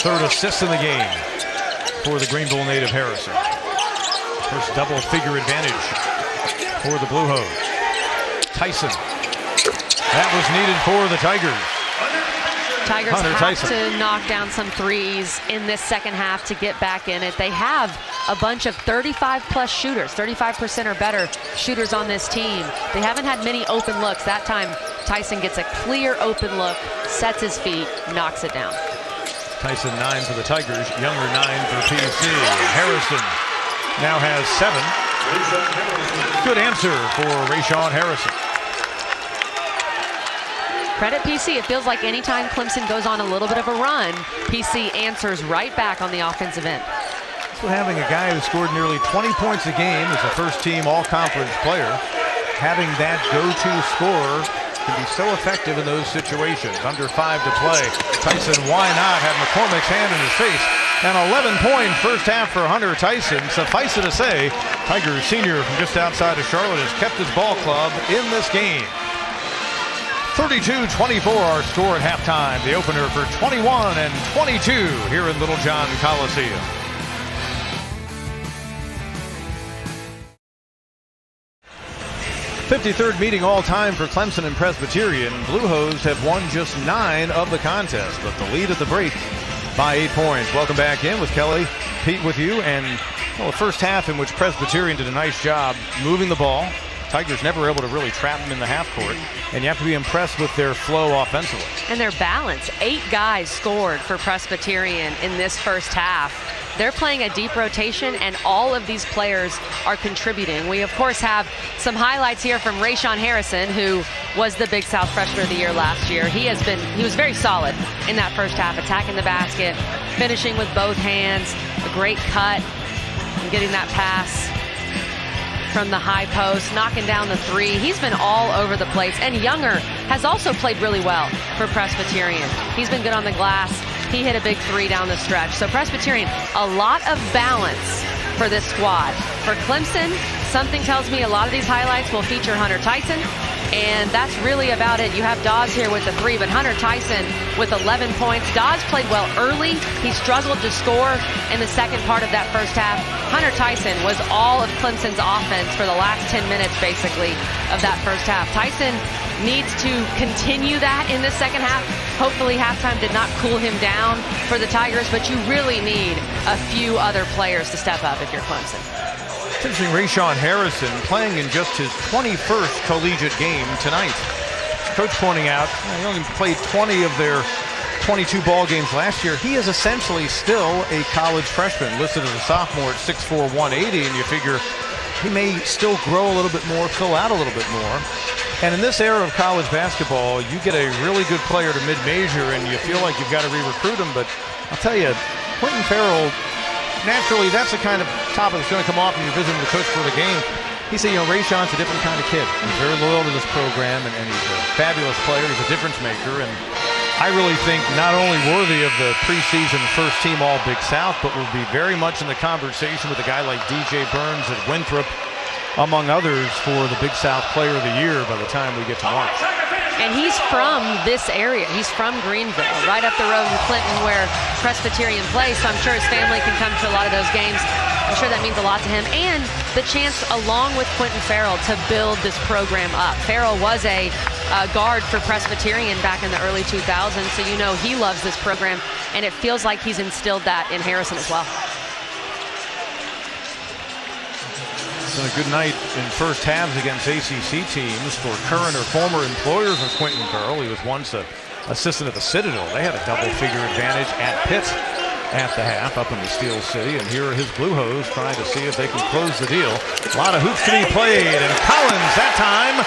Third assist in the game for the Greenville native Harrison. First double-figure advantage for the Blue Hose. Tyson. That was needed for the Tigers. Tigers have to knock down some threes in this second half to get back in it. They have a bunch of 35-plus shooters, 35% or better shooters on this team. They haven't had many open looks. That time, Tyson gets a clear open look, sets his feet, knocks it down. Tyson 9 for the Tigers, Younger 9 for PC. Harrison now has 7. Good answer for Rayshawn Harrison. Credit PC. It feels like anytime Clemson goes on a little bit of a run, PC answers right back on the offensive end. So having a guy who scored nearly 20 points a game as a first-team all-conference player, having that go-to scorer can be so effective in those situations. Under 5 to play. Tyson, why not, have McCormick's hand in his face. An 11-point first half for Hunter Tyson. Suffice it to say, Tigers senior from just outside of Charlotte has kept his ball club in this game. 32-24 our score at halftime. The opener for 21 and 22 here in Littlejohn Coliseum. '53rd meeting all time for Clemson and Presbyterian. Blue Hose have won just 9 of the contest, but the lead at the break by 8 points. Welcome back in with Kelly, Pete with you, and the first half in which Presbyterian did a nice job moving the ball. Tigers never were able to really trap them in the half court, and you have to be impressed with their flow offensively. And their balance. 8 guys scored for Presbyterian in this first half. They're playing a deep rotation, and all of these players are contributing. We, of course, have some highlights here from Rayshawn Harrison, who was the Big South Freshman of the Year last year. He was very solid in that first half, attacking the basket, finishing with both hands, a great cut, and getting that pass from the high post, knocking down the 3. He's been all over the place. And Younger has also played really well for Presbyterian. He's been good on the glass. He hit a big 3 down the stretch. So Presbyterian, a lot of balance for this squad. For Clemson, something tells me a lot of these highlights will feature Hunter Tyson, and that's really about it. You have Dawes here with the 3, but Hunter Tyson with 11 points. Dawes played well early. He struggled to score in the second part of that first half. Hunter Tyson was all of Clemson's offense for the last 10 minutes, basically, of that first half. Tyson needs to continue that in the second half. Hopefully halftime did not cool him down for the Tigers, but you really need a few other players to step up if you're Clemson. It's interesting, Rayshawn Harrison playing in just his 21st collegiate game tonight. Coach pointing out, he only played 20 of their 22 ball games last year. He is essentially still a college freshman, listed as a sophomore at 6'4", 180, and you figure he may still grow a little bit more, fill out a little bit more. And in this era of college basketball, you get a really good player to mid-major and you feel like you've got to re-recruit him. But I'll tell you, Quentin Farrell, naturally, that's the kind of topic that's going to come off when you're visiting the coach for the game. He said, Rayshawn's a different kind of kid. He's very loyal to this program, and he's a fabulous player. He's a difference maker. And I really think not only worthy of the preseason first team All-Big South, but will be very much in the conversation with a guy like DJ Burns at Winthrop, among others, for the Big South Player of the Year by the time we get to March. And he's from this area. He's from Greenville, right up the road in Clinton where Presbyterian plays, so I'm sure his family can come to a lot of those games. I'm sure that means a lot to him. And the chance, along with Quentin Farrell, to build this program up. Farrell was a guard for Presbyterian back in the early 2000s, so he loves this program, and it feels like he's instilled that in Harrison as well. It's been a good night in first halves against ACC teams for current or former employers of Quentin Farrell. He was once an assistant at the Citadel. They had a double-figure advantage at Pitt at the half up in the Steel City, and here are his Blue Hose trying to see if they can close the deal. A lot of hoops to be played, and Collins that time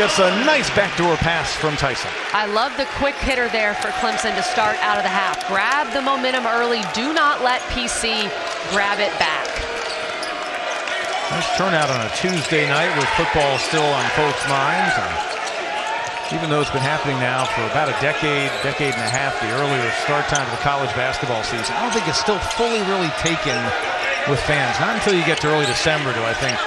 gets a nice backdoor pass from Tyson. I love the quick hitter there for Clemson to start out of the half. Grab the momentum early. Do not let PC grab it back. Nice turnout on a Tuesday night with football still on folks' minds. Even though it's been happening now for about a decade and a half, the earlier start time of the college basketball season, I don't think it's still fully really taken with fans. Not until you get to early December do I think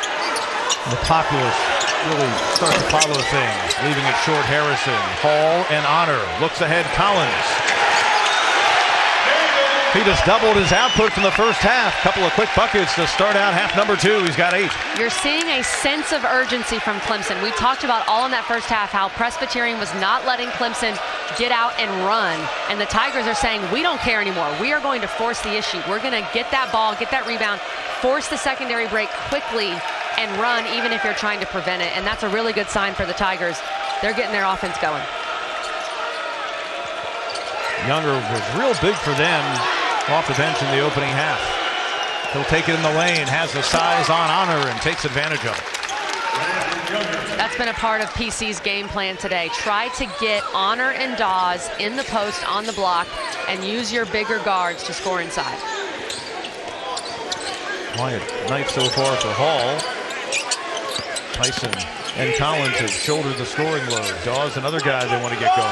the populace really start to follow things. Leaving it short, Harrison. Hall and Honor. Looks ahead, Collins. He just doubled his output from the first half. Couple of quick buckets to start out half number 2. He's got 8. You're seeing a sense of urgency from Clemson. We talked about all in that first half how Presbyterian was not letting Clemson get out and run. And the Tigers are saying, we don't care anymore. We are going to force the issue. We're going to get that ball, get that rebound, force the secondary break quickly and run even if you're trying to prevent it. And that's a really good sign for the Tigers. They're getting their offense going. Younger was real big for them off the bench in the opening half. He'll take it in the lane, has the size on Honor, and takes advantage of it. That's been a part of PC's game plan today. Try to get Honor and Dawes in the post on the block and use your bigger guards to score inside. Quiet night so far for Hall. Tyson and Collins have shouldered the scoring load. Dawes, another guy they want to get going.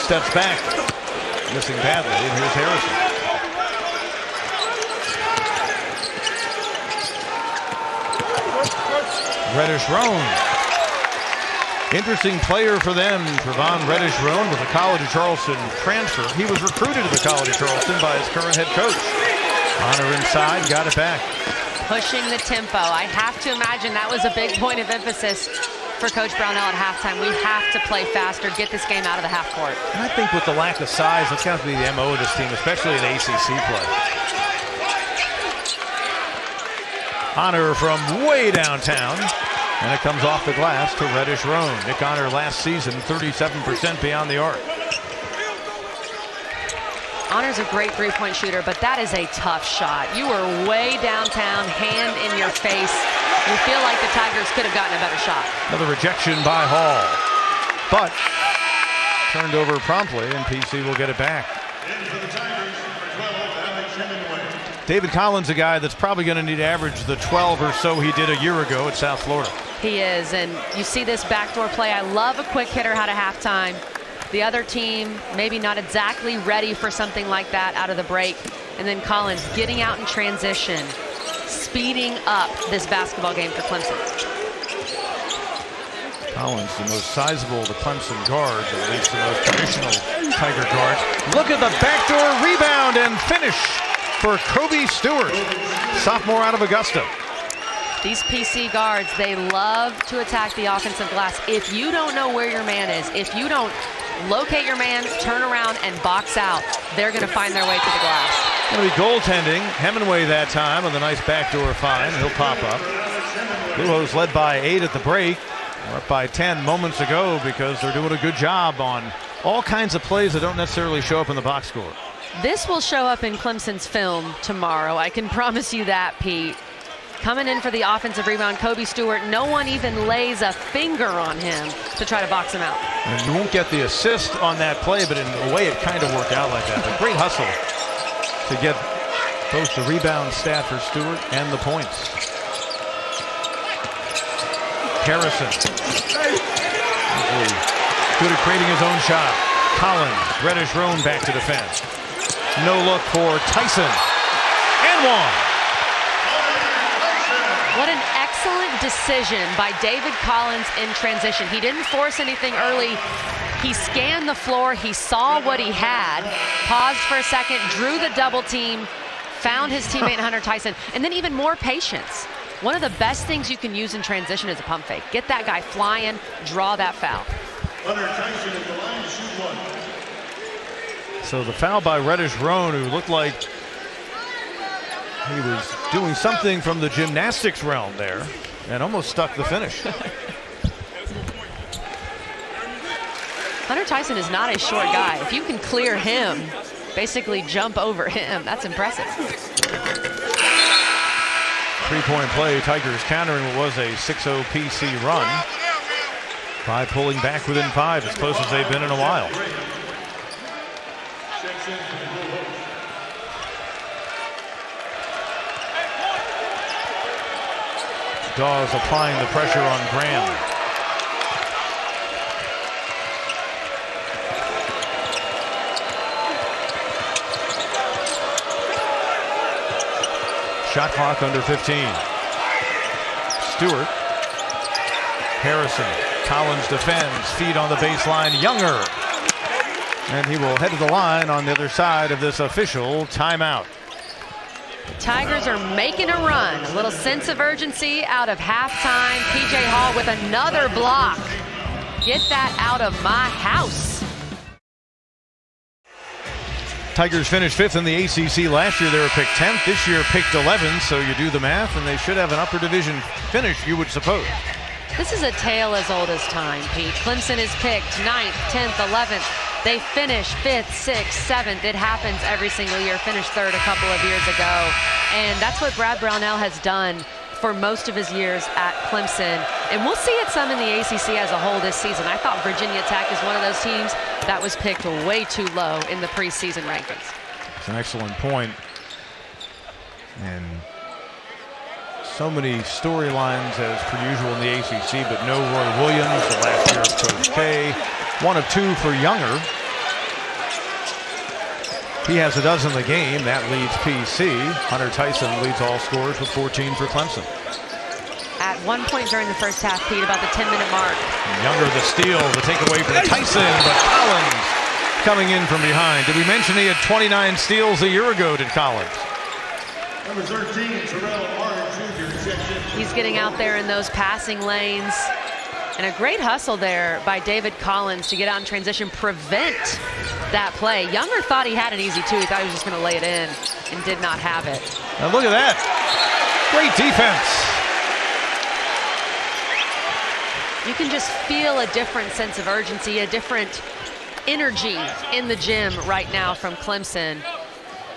Steps back, missing badly, and here's Harrison. Reddish-Roan. Interesting player for them. Trevon Reddish-Roan was a College of Charleston transfer. He was recruited to the College of Charleston by his current head coach. Honor inside, got it back. Pushing the tempo. I have to imagine that was a big point of emphasis for Coach Brownell at halftime. We have to play faster, get this game out of the half court. And I think with the lack of size, that's got to be the MO of this team, especially in ACC play. Honor from way downtown, and it comes off the glass to Reddish-Roan. Nick Honor last season, 37% beyond the arc. Honor's a great three-point shooter, but that is a tough shot. You were way downtown, hand in your face. You feel like the Tigers could have gotten a better shot. Another rejection by Hall, but turned over promptly, and PC will get it back. David Collins, a guy that's probably going to need to average the 12 or so he did a year ago at South Florida. He is, and you see this backdoor play. I love a quick hitter out of halftime. The other team maybe not exactly ready for something like that out of the break. And then Collins getting out in transition, speeding up this basketball game for Clemson. Collins, the most sizable of the Clemson guards, or at least the most traditional Tiger guards. Look at the backdoor rebound and finish for Kobe Stewart, sophomore out of Augusta. These PC guards, they love to attack the offensive glass. If you don't know where your man is, if you don't locate your man, turn around, and box out, they're going to find their way to the glass. Going to be goaltending. Hemingway that time with a nice backdoor find. He'll pop up. Blue Hose led by 8 at the break. We're up by 10 moments ago because they're doing a good job on all kinds of plays that don't necessarily show up in the box score. This will show up in Clemson's film tomorrow. I can promise you that, Pete. Coming in for the offensive rebound, Kobe Stewart, no one even lays a finger on him to try to box him out. And you won't get the assist on that play, but in a way it kind of worked out like that. But great hustle to get both the rebound stat for Stewart and the points. Harrison. Good at creating his own shot. Collins, Reddish-Roan back to defense. No look for Tyson. And one. What an excellent decision by David Collins in transition. He didn't force anything early. He scanned the floor. He saw what he had, paused for a second, drew the double team, found his teammate Hunter Tyson, and then even more patience. One of the best things you can use in transition is a pump fake. Get that guy flying, draw that foul. Hunter Tyson at the line to shoot one. So the foul by Reddish-Roan, who looked like he was doing something from the gymnastics realm there and almost stuck the finish. Hunter Tyson is not a short guy. If you can clear him, basically jump over him, that's impressive. Three-point play, Tigers countering what was a 6-0 PC run by pulling back within 5, as close as they've been in a while. Dawes applying the pressure on Graham. Shot clock under 15. Stewart. Harrison. Collins defends. Feed on the baseline. Younger. And he will head to the line on the other side of this official timeout. Tigers are making a run. A little sense of urgency out of halftime. P.J. Hall with another block. Get that out of my house. Tigers finished 5th in the ACC last year. They were picked 10th. This year picked 11th. So you do the math, and they should have an upper division finish, you would suppose. This is a tale as old as time, Pete. Clemson is picked 9th, 10th, 11th. They finish 5th, 6th, 7th. It happens every single year. Finished 3rd a couple of years ago. And that's what Brad Brownell has done for most of his years at Clemson. And we'll see it some in the ACC as a whole this season. I thought Virginia Tech is one of those teams that was picked way too low in the preseason rankings. It's an excellent point. And so many storylines as per usual in the ACC, but no Roy Williams, the last year of Coach K. 1 of 2 for Younger. He has a dozen in the game. That leads PC. Hunter Tyson leads all scorers with 14 for Clemson. At one point during the first half, Pete, about the 10-minute mark. Younger the steal, the takeaway from Tyson, but Collins coming in from behind. Did we mention he had 29 steals a year ago, did Collins? Number 13, Terrell Arnott Jr. He's getting out there in those passing lanes. And a great hustle there by David Collins to get out in transition, prevent that play. Younger thought he had it easy too. He thought he was just going to lay it in and did not have it. Now look at that. Great defense. You can just feel a different sense of urgency, a different energy in the gym right now from Clemson.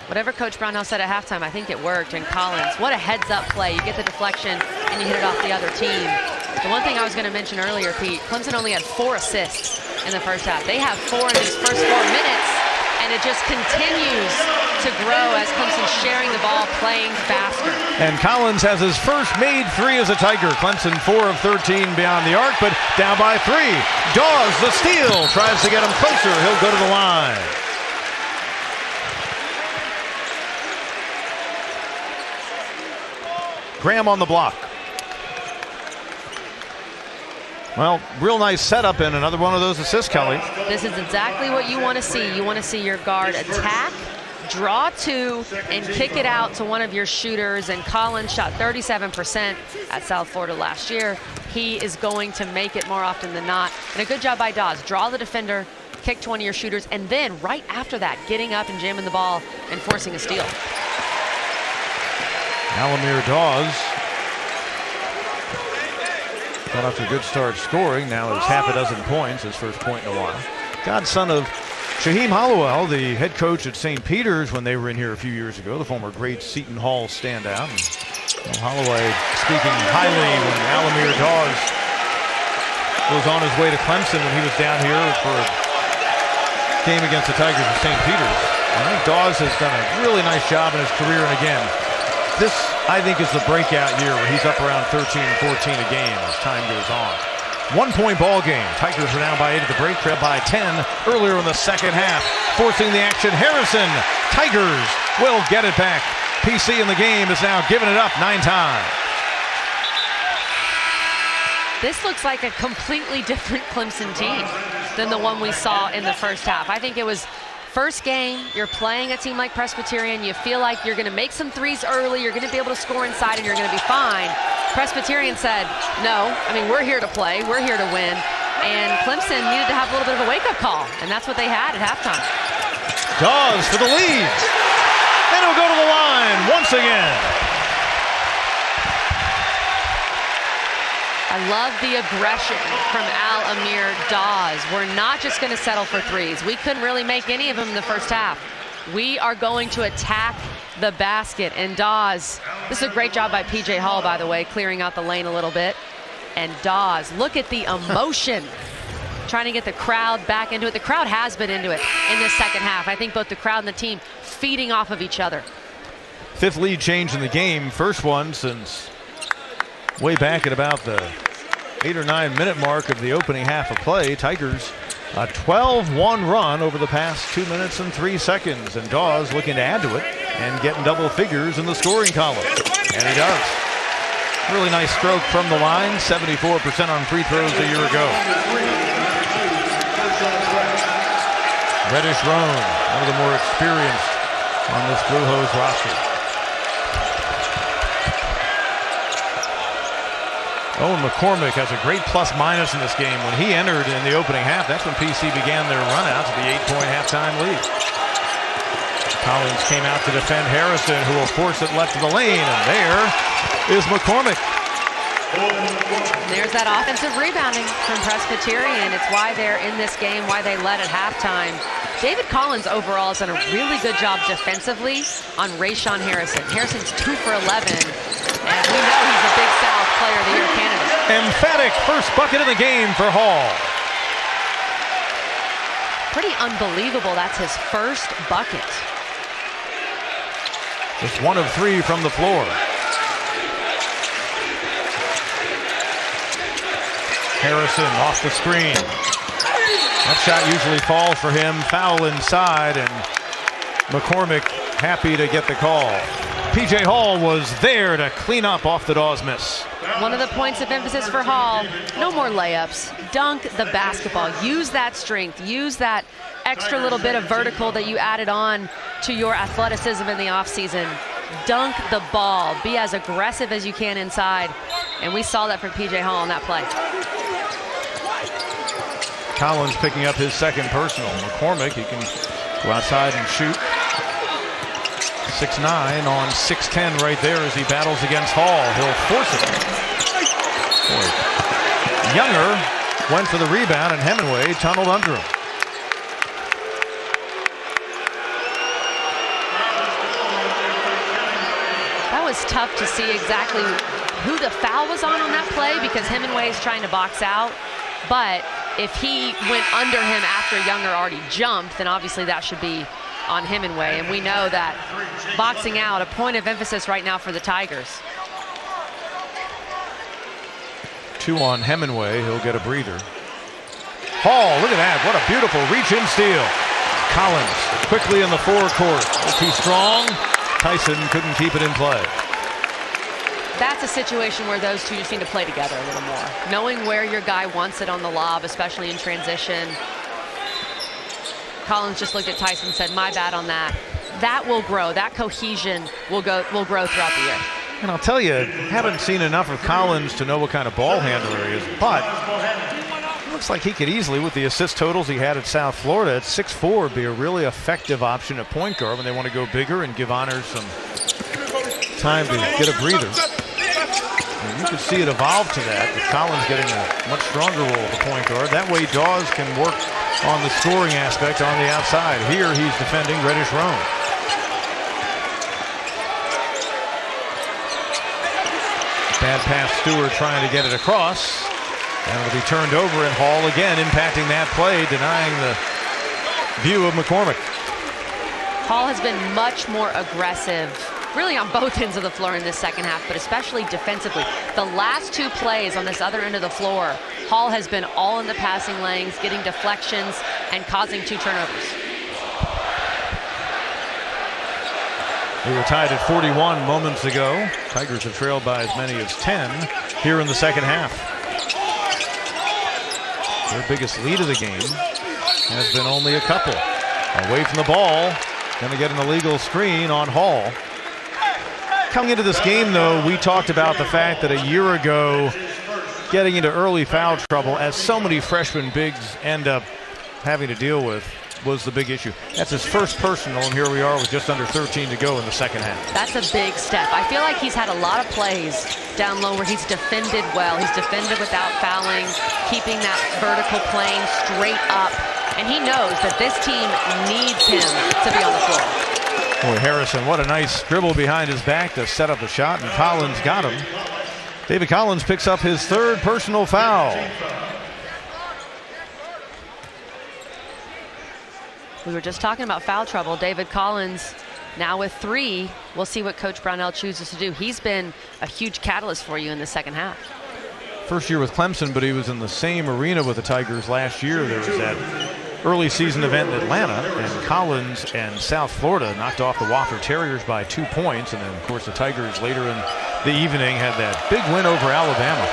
Whatever Coach Brownell said at halftime, I think it worked. And Collins, what a heads-up play. You get the deflection and you hit it off the other team. The one thing I was going to mention earlier, Pete, Clemson only had 4 assists in the first half. They have 4 in these first 4 minutes, and it just continues to grow as Clemson's sharing the ball, playing faster. And Collins has his first made 3 as a Tiger. Clemson 4 of 13 beyond the arc, but down by 3. Dawes, the steal, tries to get him closer. He'll go to the line. Graham on the block. Well, real nice setup and another one of those assists, Kelly. This is exactly what you want to see. You want to see your guard attack, draw 2, and kick it out to one of your shooters. And Collins shot 37% at South Florida last year. He is going to make it more often than not. And a good job by Dawes. Draw the defender, kick to one of your shooters, and then right after that, getting up and jamming the ball and forcing a steal. Alamir Dawes got off to a good start scoring. Now it's half a dozen points, his first point in a while. Godson of Shaheem Hollowell, the head coach at St. Peter's when they were in here a few years ago, the former great Seton Hall standout. And Holloway speaking highly when Alamir Dawes was on his way to Clemson when he was down here for a game against the Tigers at St. Peter's. I think Dawes has done a really nice job in his career, and again, this, I think, is the breakout year where he's up around 13, 14 a game as time goes on. 1-point ball game. Tigers are down by 8 at the break, trailed by 10 earlier in the second half. Forcing the action, Harrison. Tigers will get it back. PC in the game is now giving it up 9 times. This looks like a completely different Clemson team than the one we saw in the first half. I think it was first game, you're playing a team like Presbyterian, you feel like you're going to make some threes early, you're going to be able to score inside, and you're going to be fine. Presbyterian said, no, I mean, we're here to play, we're here to win, and Clemson needed to have a little bit of a wake-up call, and that's what they had at halftime. Dawes for the lead, and it'll go to the line once again. I love the aggression from Alamir Dawes. We're not just going to settle for threes. We couldn't really make any of them in the first half. We are going to attack the basket. And Dawes, this is a great job by P.J. Hall, by the way, clearing out the lane a little bit. And Dawes, look at the emotion, trying to get the crowd back into it. The crowd has been into it in this second half. I think both the crowd and the team feeding off of each other. 5th lead change in the game. First one since way back at about the 8 or 9 minute mark of the opening half of play. Tigers a 12-1 run over the past 2 minutes and 3 seconds, and Dawes looking to add to it and getting double figures in the scoring column. And he does. Really nice stroke from the line. 74% on free throws a year ago. Reddish Roan, one of the more experienced on this Blue Hose roster. Owen McCormick has a great plus-minus in this game. When he entered in the opening half, that's when PC began their run out to the 8-point halftime lead. Collins came out to defend Harrison, who will force it left to the lane, and there is McCormick. There's that offensive rebounding from Presbyterian. It's why they're in this game, why they led at halftime. David Collins overall has done a really good job defensively on Rayshawn Harrison. Harrison's 2 for 11, and we know he's a Big South Player of the Year candidate. Emphatic first bucket of the game for Hall. Pretty unbelievable. That's his first bucket. Just 1 of 3 from the floor. Harrison off the screen. That shot usually falls for him. Foul inside, and McCormick happy to get the call. P.J. Hall was there to clean up off the Dawes miss. One of the points of emphasis for Hall, no more layups. Dunk the basketball. Use that strength. Use that extra little bit of vertical that you added on to your athleticism in the offseason. Dunk the ball. Be as aggressive as you can inside. And we saw that from P.J. Hall on that play. Collins picking up his second personal. McCormick, he can go outside and shoot. 6'9" on 6'10" right there as he battles against Hall. He'll force it. Boy. Younger went for the rebound, and Hemingway tunneled under him. That was tough to see exactly who the foul was on that play, because Hemingway is trying to box out. But if he went under him after Younger already jumped, then obviously that should be on Hemingway. And we know that boxing out, a point of emphasis right now for the Tigers. 2 on Hemingway. He'll get a breather. Hall, look at that. What a beautiful reach-in steal. Collins quickly in the forecourt. Too strong. Tyson couldn't keep it in play. That's a situation where those two just need to play together a little more. Knowing where your guy wants it on the lob, especially in transition. Collins just looked at Tyson and said, my bad on that. That will grow. That cohesion will grow throughout the year. And I'll tell you, haven't seen enough of Collins to know what kind of ball handler he is, but it looks like he could easily, with the assist totals he had at South Florida, at 6'4", be a really effective option at point guard when they want to go bigger and give Honors some time to get a breather. And you can see it evolve to that, with Collins getting a much stronger role at the point guard. That way Dawes can work on the scoring aspect on the outside. Here he's defending Reddish Roan. Bad pass, Stewart trying to get it across. And it'll be turned over, and Hall again impacting that play, denying the view of McCormick. Hall has been much more aggressive, really on both ends of the floor in this second half, but especially defensively. The last 2 plays on this other end of the floor, Hall has been all in the passing lanes, getting deflections and causing 2 turnovers. We were tied at 41 moments ago. Tigers have trailed by as many as 10 here in the second half. Their biggest lead of the game has been only a couple. Away from the ball, going to get an illegal screen on Hall. Coming into this game, though, we talked about the fact that a year ago, getting into early foul trouble, as so many freshman bigs end up having to deal with, was the big issue. That's his first personal, and here we are with just under 13 to go in the second half. That's a big step. I feel like he's had a lot of plays down low where he's defended well. He's defended without fouling, keeping that vertical plane straight up. And he knows that this team needs him to be on the floor. Boy, Harrison, what a nice dribble behind his back to set up the shot, and Collins got him. David Collins picks up his 3rd personal foul. We were just talking about foul trouble. David Collins now with 3. We'll see what Coach Brownell chooses to do. He's been a huge catalyst for you in the second half. First year with Clemson, but he was in the same arena with the Tigers last year. There was that early season event in Atlanta, and Collins and South Florida knocked off the Wofford Terriers by 2 points. And then, of course, the Tigers later in the evening had that big win over Alabama.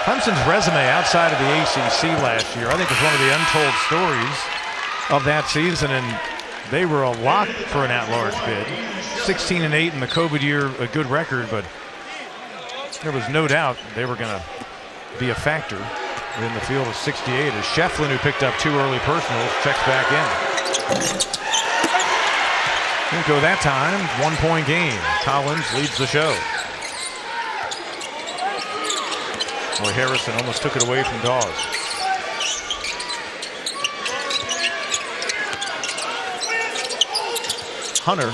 Clemson's resume outside of the ACC last year, I think, was one of the untold stories of that season, and they were a lock for an at-large bid. 16-8 in the COVID year, a good record, but there was no doubt they were going to be a factor in the field of 68 as Shefflin, who picked up 2 early personals, checks back in. Didn't go that time. 1-point game. Collins leads the show. Boy, Harrison almost took it away from Dawes. Hunter,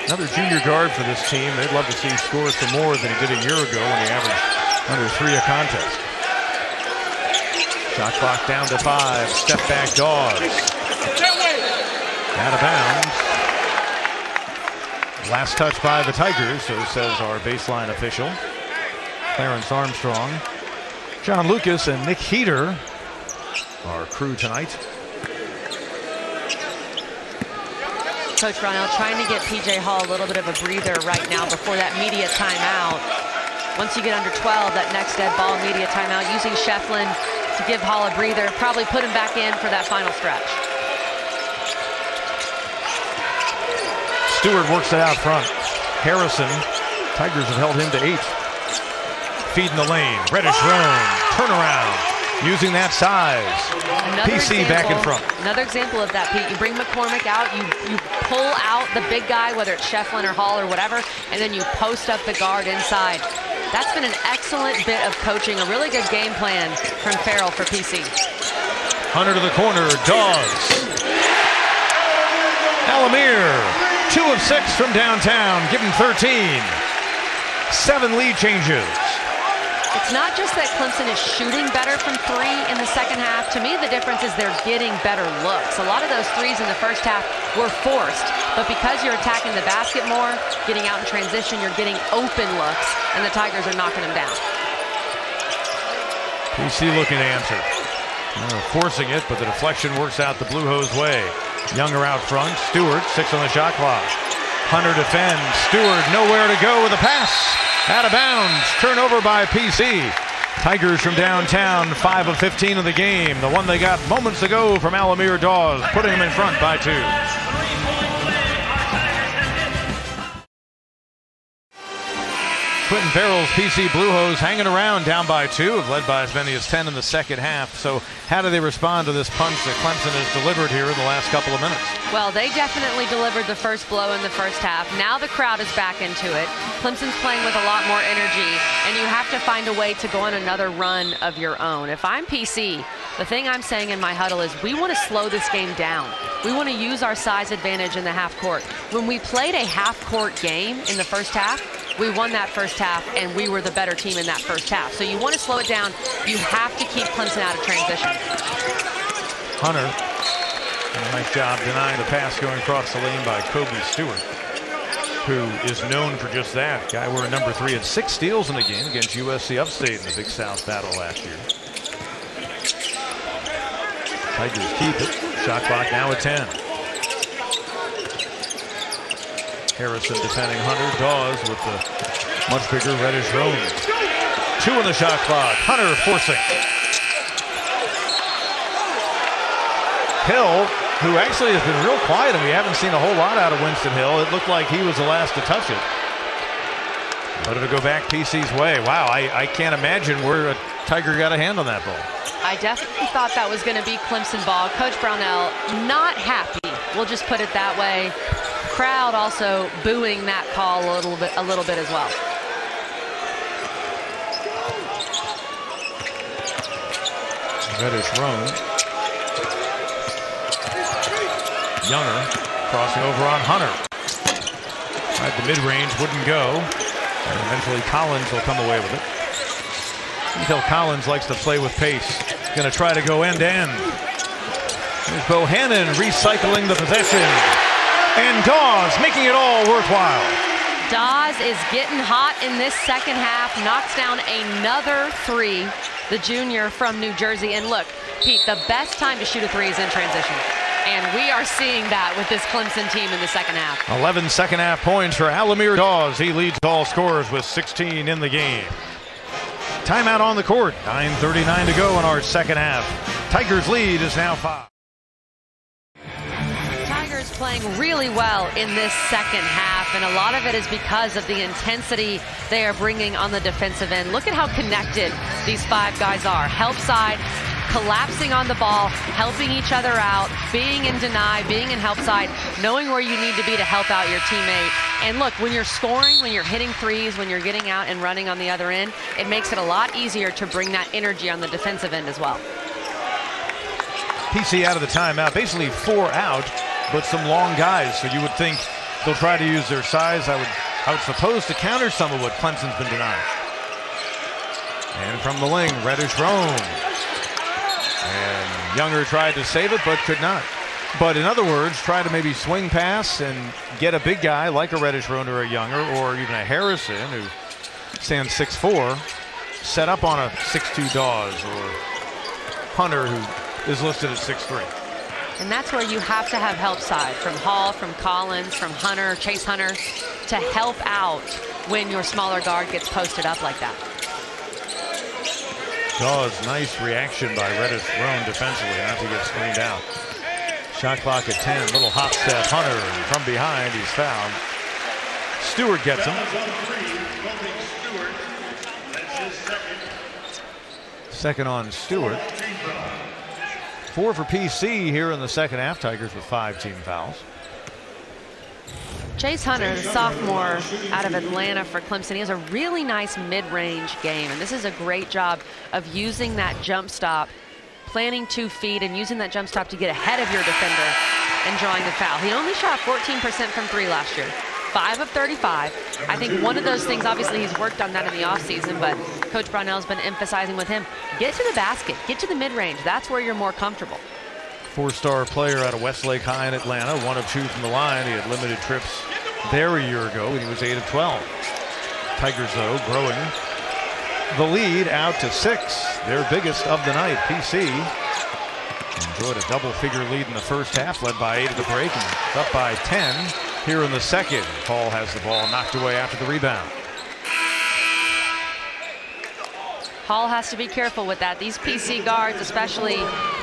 another junior guard for this team. They'd love to see scores for more than he did a year ago when he averaged under 3 a contest. Shot clock down to 5. Step back Dawes. Out of bounds. Last touch by the Tigers, so says our baseline official, Clarence Armstrong. John Lucas and Nick Heater, our crew tonight. Coach Brownell trying to get P.J. Hall a little bit of a breather right now before that media timeout. Once you get under 12, that next dead ball media timeout, using Shefflin to give Hall a breather, probably put him back in for that final stretch. Stewart works it out front. Harrison, Tigers have held him to 8. Feed in the lane, Reddish Roan, turnaround, using that size. PC back in front. Another example of that, Pete. You bring McCormick out, you pull out the big guy, whether it's Shefflin or Hall or whatever, and then you post up the guard inside. That's been an excellent bit of coaching, a really good game plan from Farrell for PC. Hunter to the corner, Dawes. Alamir, 2 of 6 from downtown, give him 13. 7 lead changes. It's not just that Clemson is shooting better from 3 in the second half. To me, the difference is they're getting better looks. A lot of those threes in the first half were forced, but because you're attacking the basket more, getting out in transition, you're getting open looks, and the Tigers are knocking them down. PC looking to answer. Forcing it, but the deflection works out the Blue Hose way. Younger out front. Stewart, 6 on the shot clock. Hunter defends. Stewart nowhere to go with a pass. Out of bounds. Turnover by PC. Tigers from downtown, 5 of 15 of the game. The one they got moments ago from Alamir Dawes, putting them in front by 2. Quentin Farrell's PC Blue Hose hanging around down by 2, have led by as many as 10 in the second half. So how do they respond to this punch that Clemson has delivered here in the last couple of minutes? Well, they definitely delivered the first blow in the first half. Now the crowd is back into it. Clemson's playing with a lot more energy, and you have to find a way to go on another run of your own. If I'm PC, the thing I'm saying in my huddle is we want to slow this game down. We want to use our size advantage in the half court. When we played a half court game in the first half, we won that first half, and we were the better team in that first half. So you want to slow it down. You have to keep Clemson out of transition. Hunter, a nice job denying the pass going across the lane by Kobe Stewart, who is known for just that. Guy wearing number 3 had 6 steals in the game against USC Upstate in the Big South battle last year. Tigers keep it. Shot clock now at 10. Harrison defending Hunter. Dawes with the much bigger Reddish Roan. 2 on the shot clock. Hunter forcing. Hill, who actually has been real quiet, and we haven't seen a whole lot out of Winston Hill. It looked like he was the last to touch it. But it'll go back PC's way. Wow, I can't imagine where a Tiger got a hand on that ball. I definitely thought that was going to be Clemson ball. Coach Brownell not happy. We'll just put it that way. Crowd also booing that call a little bit as well. Reddish Roan. Younger crossing over on Hunter. Right, the mid-range wouldn't go. And eventually Collins will come away with it. You can tell Collins likes to play with pace. He's going to try to go end-to-end. There's Bohannon recycling the possession. And Dawes making it all worthwhile. Dawes is getting hot in this second half. Knocks down another 3. The junior from New Jersey. And look, Pete, the best time to shoot a 3 is in transition. And we are seeing that with this Clemson team in the second half. 11 second half points for Alamir Dawes. He leads all scorers with 16 in the game. Timeout on the court. 9:39 to go in our second half. Tigers lead is now 5. Tigers playing really well in this second half, and a lot of it is because of the intensity they are bringing on the defensive end. Look at how connected these 5 guys are. Help side, collapsing on the ball, helping each other out, being in deny, being in help side, knowing where you need to be to help out your teammate. And look, when you're scoring, when you're hitting threes, when you're getting out and running on the other end, it makes it a lot easier to bring that energy on the defensive end as well. PC out of the timeout, basically 4 out, but some long guys. So you would think they'll try to use their size. I would suppose to counter some of what Clemson's been denying. And from the wing, Reddish Roan. And Younger tried to save it, but could not. But in other words, try to maybe swing pass and get a big guy like a Reddish Roan or a Younger, or even a Harrison who stands 6'4", set up on a 6'2" Dawes, or Hunter who is listed at 6'3". And that's where you have to have help side from Hall, from Collins, from Hunter, Chase Hunter, to help out when your smaller guard gets posted up like that. Dawes, nice reaction by Reddish Roan defensively not to get screened out. Shot clock at 10, little hop step, Hunter, and from behind he's fouled. Stewart gets him. Second on Stewart. 4 for PC here in the second half. Tigers with 5 team fouls. Chase Hunter, the sophomore out of Atlanta for Clemson, he has a really nice mid-range game, and this is a great job of using that jump stop, planting 2 feet, and using that jump stop to get ahead of your defender and drawing the foul. He only shot 14% from 3 last year, 5 of 35. I think one of those things, obviously he's worked on that in the offseason, but Coach Brownell's been emphasizing with him, get to the basket, get to the mid-range. That's where you're more comfortable. 4-star player out of Westlake High in Atlanta, 1 of 2 from the line. He had limited trips there a year ago when he was 8 of 12. Tigers, though, growing the lead out to 6, their biggest of the night. PC enjoyed a double-figure lead in the first half, led by 8 at the break, and up by 10 here in the second. Paul has the ball knocked away after the rebound. Hall has to be careful with that. These PC guards, especially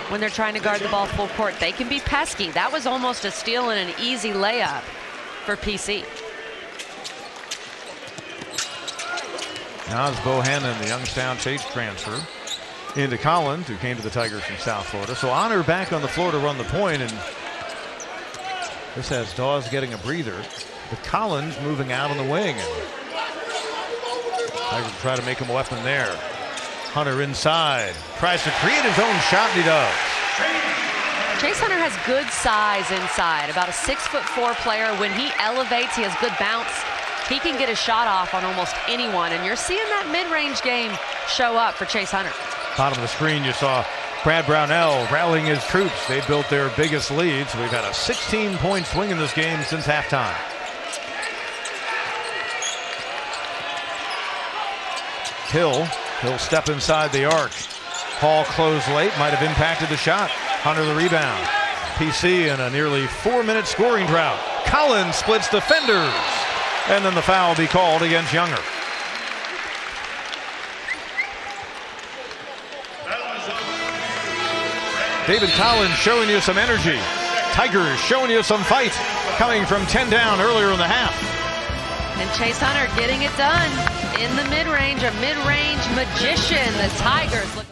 when they're trying to guard the ball full court, they can be pesky. That was almost a steal and an easy layup for PC. Now it's Bohannon, the Youngstown Chase transfer, into Collins, who came to the Tigers from South Florida. So Honor back on the floor to run the point, and this has Dawes getting a breather, but Collins moving out on the wing. And Tigers try to make him a weapon there. Hunter inside, tries to create his own shot, and he does. Chase Hunter has good size inside, about a 6'4" player. When he elevates, he has good bounce. He can get a shot off on almost anyone, and you're seeing that mid-range game show up for Chase Hunter. Bottom of the screen, you saw Brad Brownell rallying his troops. They built their biggest lead, so we've had a 16-point swing in this game since halftime. He'll step inside the arc. Hall closed late, might have impacted the shot. Hunter the rebound. PC in a nearly 4-minute scoring drought. Collins splits defenders. And then the foul will be called against Younger. David Collins showing you some energy. Tigers showing you some fight. Coming from 10 down earlier in the half. And Chase Hunter getting it done in the mid-range, a mid-range magician. The Tigers look.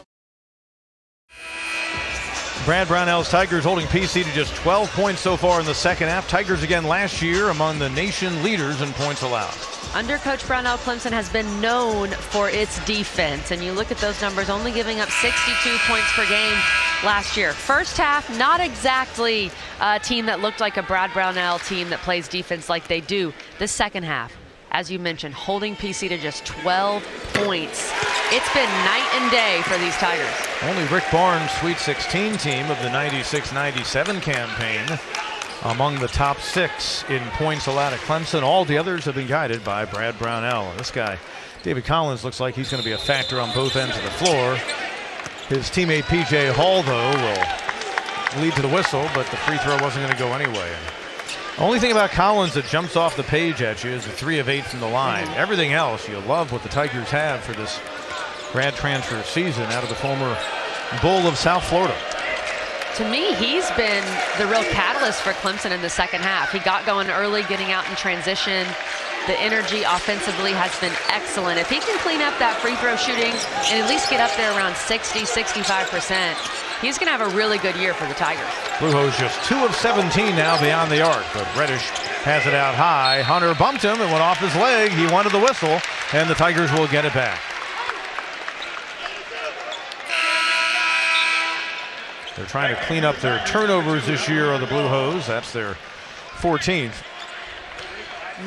Brad Brownell's Tigers holding PC to just 12 points so far in the second half. Tigers again last year among the nation leaders in points allowed. Under Coach Brownell, Clemson has been known for its defense, and you look at those numbers, only giving up 62 points per game last year. First half, not exactly a team that looked like a Brad Brownell team that plays defense like they do. The second half, as you mentioned, holding PC to just 12 points. It's been night and day for these Tigers. Only Rick Barnes' Sweet 16 team of the 96-97 campaign among the top 6 in points allowed at Clemson. All the others have been guided by Brad Brownell. And this guy, David Collins, looks like he's going to be a factor on both ends of the floor. His teammate P.J. Hall, though, will lead to the whistle, but the free throw wasn't going to go anyway. The only thing about Collins that jumps off the page at you is the 3 of 8 from the line. Everything else, you love what the Tigers have for this grad transfer season out of the former Bull of South Florida. To me, he's been the real catalyst for Clemson in the second half. He got going early, getting out in transition. The energy offensively has been excellent. If he can clean up that free throw shooting and at least get up there around 60, 65%, he's going to have a really good year for the Tigers. Blue Hose just 2 of 17 now beyond the arc, but Reddish has it out high. Hunter bumped him and went off his leg. He wanted the whistle, and the Tigers will get it back. They're trying to clean up their turnovers this year on the Blue Hose. That's their 14th.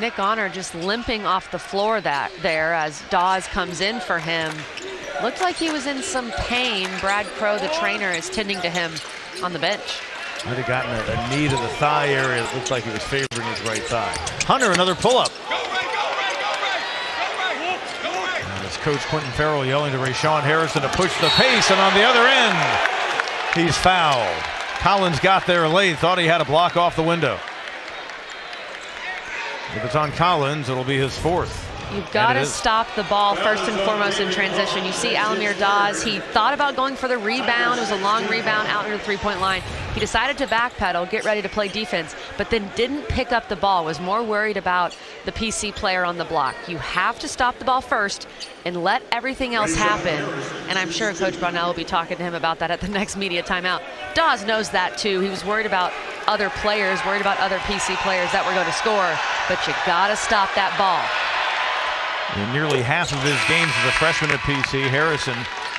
Nick Honor just limping off the floor there as Dawes comes in for him. Looked like he was in some pain. Brad Crow, the trainer, is tending to him on the bench. Might have gotten a knee to the thigh area. It looked like he was favoring his right thigh. Hunter, another pull-up. And it's Coach Quentin Farrell yelling to Rashawn Harrison to push the pace, and on the other end, he's fouled. Collins got there late, thought he had a block off the window. If it's on Collins, it'll be his 4th. You've got to stop the ball first and foremost in transition. You see Alamir Dawes, he thought about going for the rebound. It was a long rebound out near the three-point line. He decided to backpedal, get ready to play defense, but then didn't pick up the ball, was more worried about the PC player on the block. You have to stop the ball first and let everything else happen. And I'm sure Coach Brownell will be talking to him about that at the next media timeout. Dawes knows that too. He was worried about other players, worried about other PC players that were going to score, but you got to stop that ball. In nearly half of his games as a freshman at PC, Harrison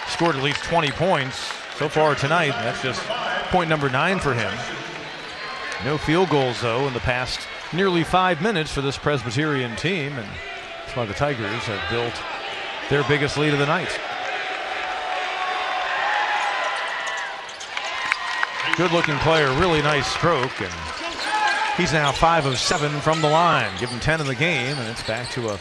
scored at least 20 points. So far tonight, that's just point number 9 for him. No field goals, though, in the past nearly 5 minutes for this Presbyterian team, and that's why the Tigers have built their biggest lead of the night. Good-looking player, really nice stroke, and he's now 5 of 7 from the line. Give him 10 in the game, and it's back to a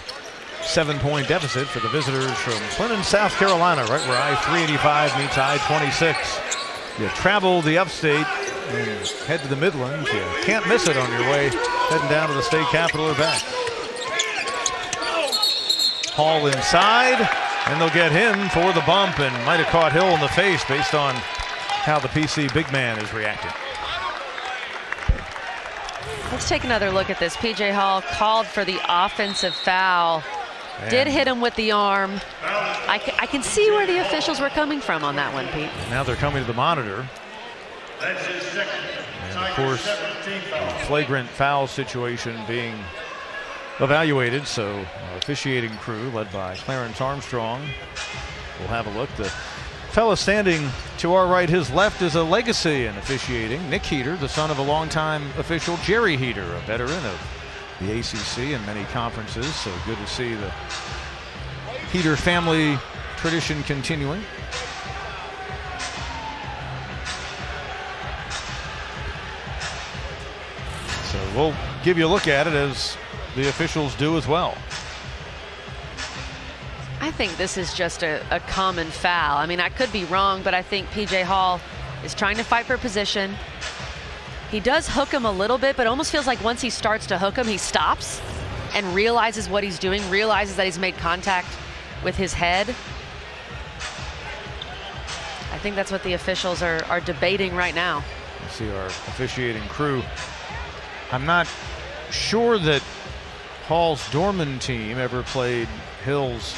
7-point deficit for the visitors from Clinton, South Carolina, right where I-385 meets I-26. You travel the upstate and head to the Midlands. You can't miss it on your way heading down to the state capitol or back. Hall inside, and they'll get him for the bump, and might have caught Hill in the face based on how the PC big man is reacting. Let's take another look at this. P.J. Hall called for the offensive foul. And did hit him with the arm. I can see where the officials were coming from on that one, Pete. Now they're coming to the monitor. That's his second. And of course, flagrant foul situation being evaluated. So our officiating crew, led by Clarence Armstrong, will have a look. The fella standing to our right, his left, is a legacy in officiating. Nick Heater, the son of a longtime official, Jerry Heater, a veteran of the ACC and many conferences. So good to see the Heater family tradition continuing. So we'll give you a look at it as the officials do as well. I think this is just a common foul. I mean, I could be wrong, but I think P.J. Hall is trying to fight for position. He does hook him a little bit, but it almost feels like once he starts to hook him, he stops and realizes what he's doing, realizes that he's made contact with his head. I think that's what the officials are debating right now. You see our officiating crew. I'm not sure that Hall's Dorman team ever played Hill's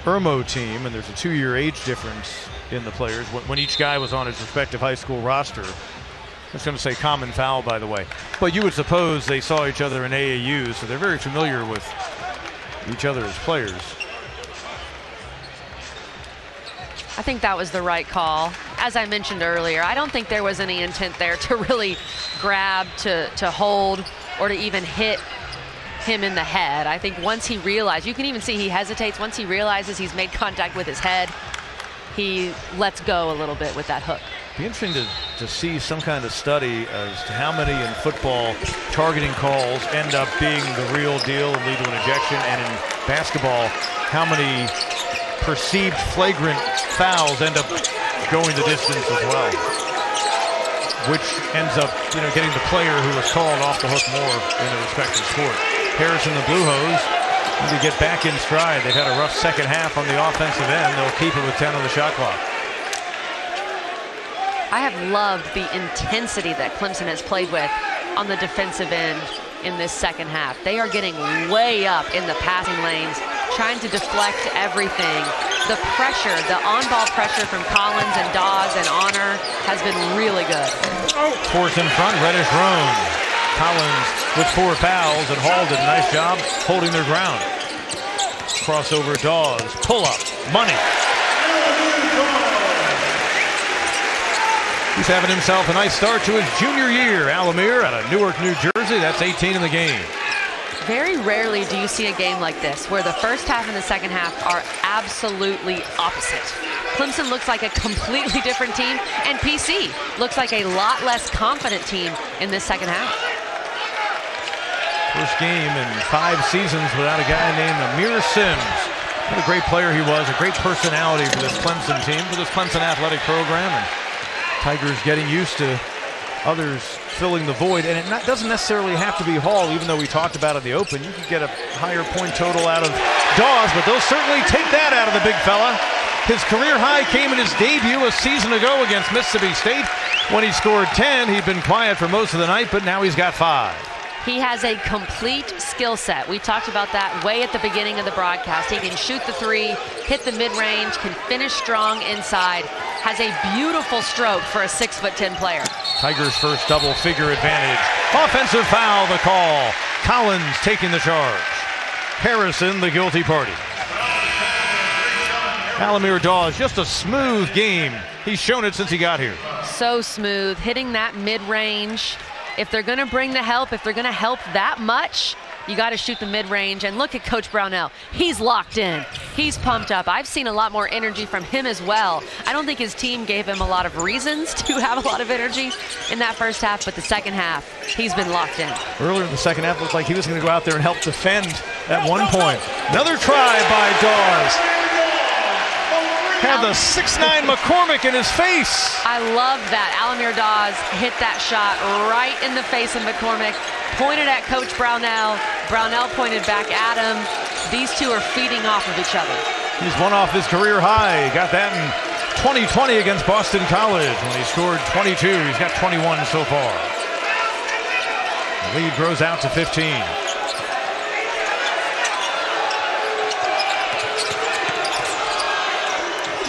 Irmo team, and there's a 2-year age difference in the players when each guy was on his respective high school roster. I was going to say common foul, by the way. But you would suppose they saw each other in AAU, so they're very familiar with each other as players. I think that was the right call. As I mentioned earlier, I don't think there was any intent there to really grab, to hold, or to even hit him in the head. I think once he realized, you can even see he hesitates. Once he realizes he's made contact with his head, he lets go a little bit with that hook. Be interesting to see some kind of study as to how many in football targeting calls end up being the real deal and lead to an ejection, and in basketball, how many perceived flagrant fouls end up going the distance as well, which ends up, getting the player who was called off the hook more in the respective sport. Harrison, the Blue Hose, need to get back in stride. They've had a rough second half on the offensive end. They'll keep it with 10 on the shot clock. I have loved the intensity that Clemson has played with on the defensive end in this second half. They are getting way up in the passing lanes, trying to deflect everything. The pressure, the on-ball pressure from Collins and Dawes and Honor has been really good. Force in front, Reddish Roan. Collins with 4 fouls, and Hall did a nice job holding their ground. Crossover Dawes, pull up, money. He's having himself a nice start to his junior year. Alamir out of Newark, New Jersey. That's 18 in the game. Very rarely do you see a game like this where the first half and the second half are absolutely opposite. Clemson looks like a completely different team, and PC looks like a lot less confident team in this second half. First game in 5 seasons without a guy named Amir Sims. What a great player he was, a great personality for this Clemson team, for this Clemson athletic program. And Tigers getting used to others filling the void, and it doesn't necessarily have to be Hall, even though we talked about in the open. You could get a higher point total out of Dawes, but they'll certainly take that out of the big fella. His career high came in his debut a season ago against Mississippi State when he scored 10. He'd been quiet for most of the night, but now he's got 5. He has a complete skill set. We talked about that way at the beginning of the broadcast. He can shoot the 3, hit the mid-range, can finish strong inside, has a beautiful stroke for a 6'10" player. Tigers' first double-figure advantage. Offensive foul, the call. Collins taking the charge. Harrison, the guilty party. Alamir Dawes, just a smooth game. He's shown it since he got here. So smooth, hitting that mid-range. If they're going to bring the help, if they're going to help that much, you got to shoot the mid-range. And look at Coach Brownell. He's locked in. He's pumped up. I've seen a lot more energy from him as well. I don't think his team gave him a lot of reasons to have a lot of energy in that first half, but the second half, he's been locked in. Earlier in the second half, it looked like he was going to go out there and help defend at one point. Another try by Dawes. Had the 6'9" McCormick in his face. I love that. Alamir Dawes hit that shot right in the face of McCormick, pointed at Coach Brownell. Brownell pointed back at him. These two are feeding off of each other. He's one off his career high. He got that in 2020 against Boston College when he scored 22. He's got 21 so far. The lead grows out to 15.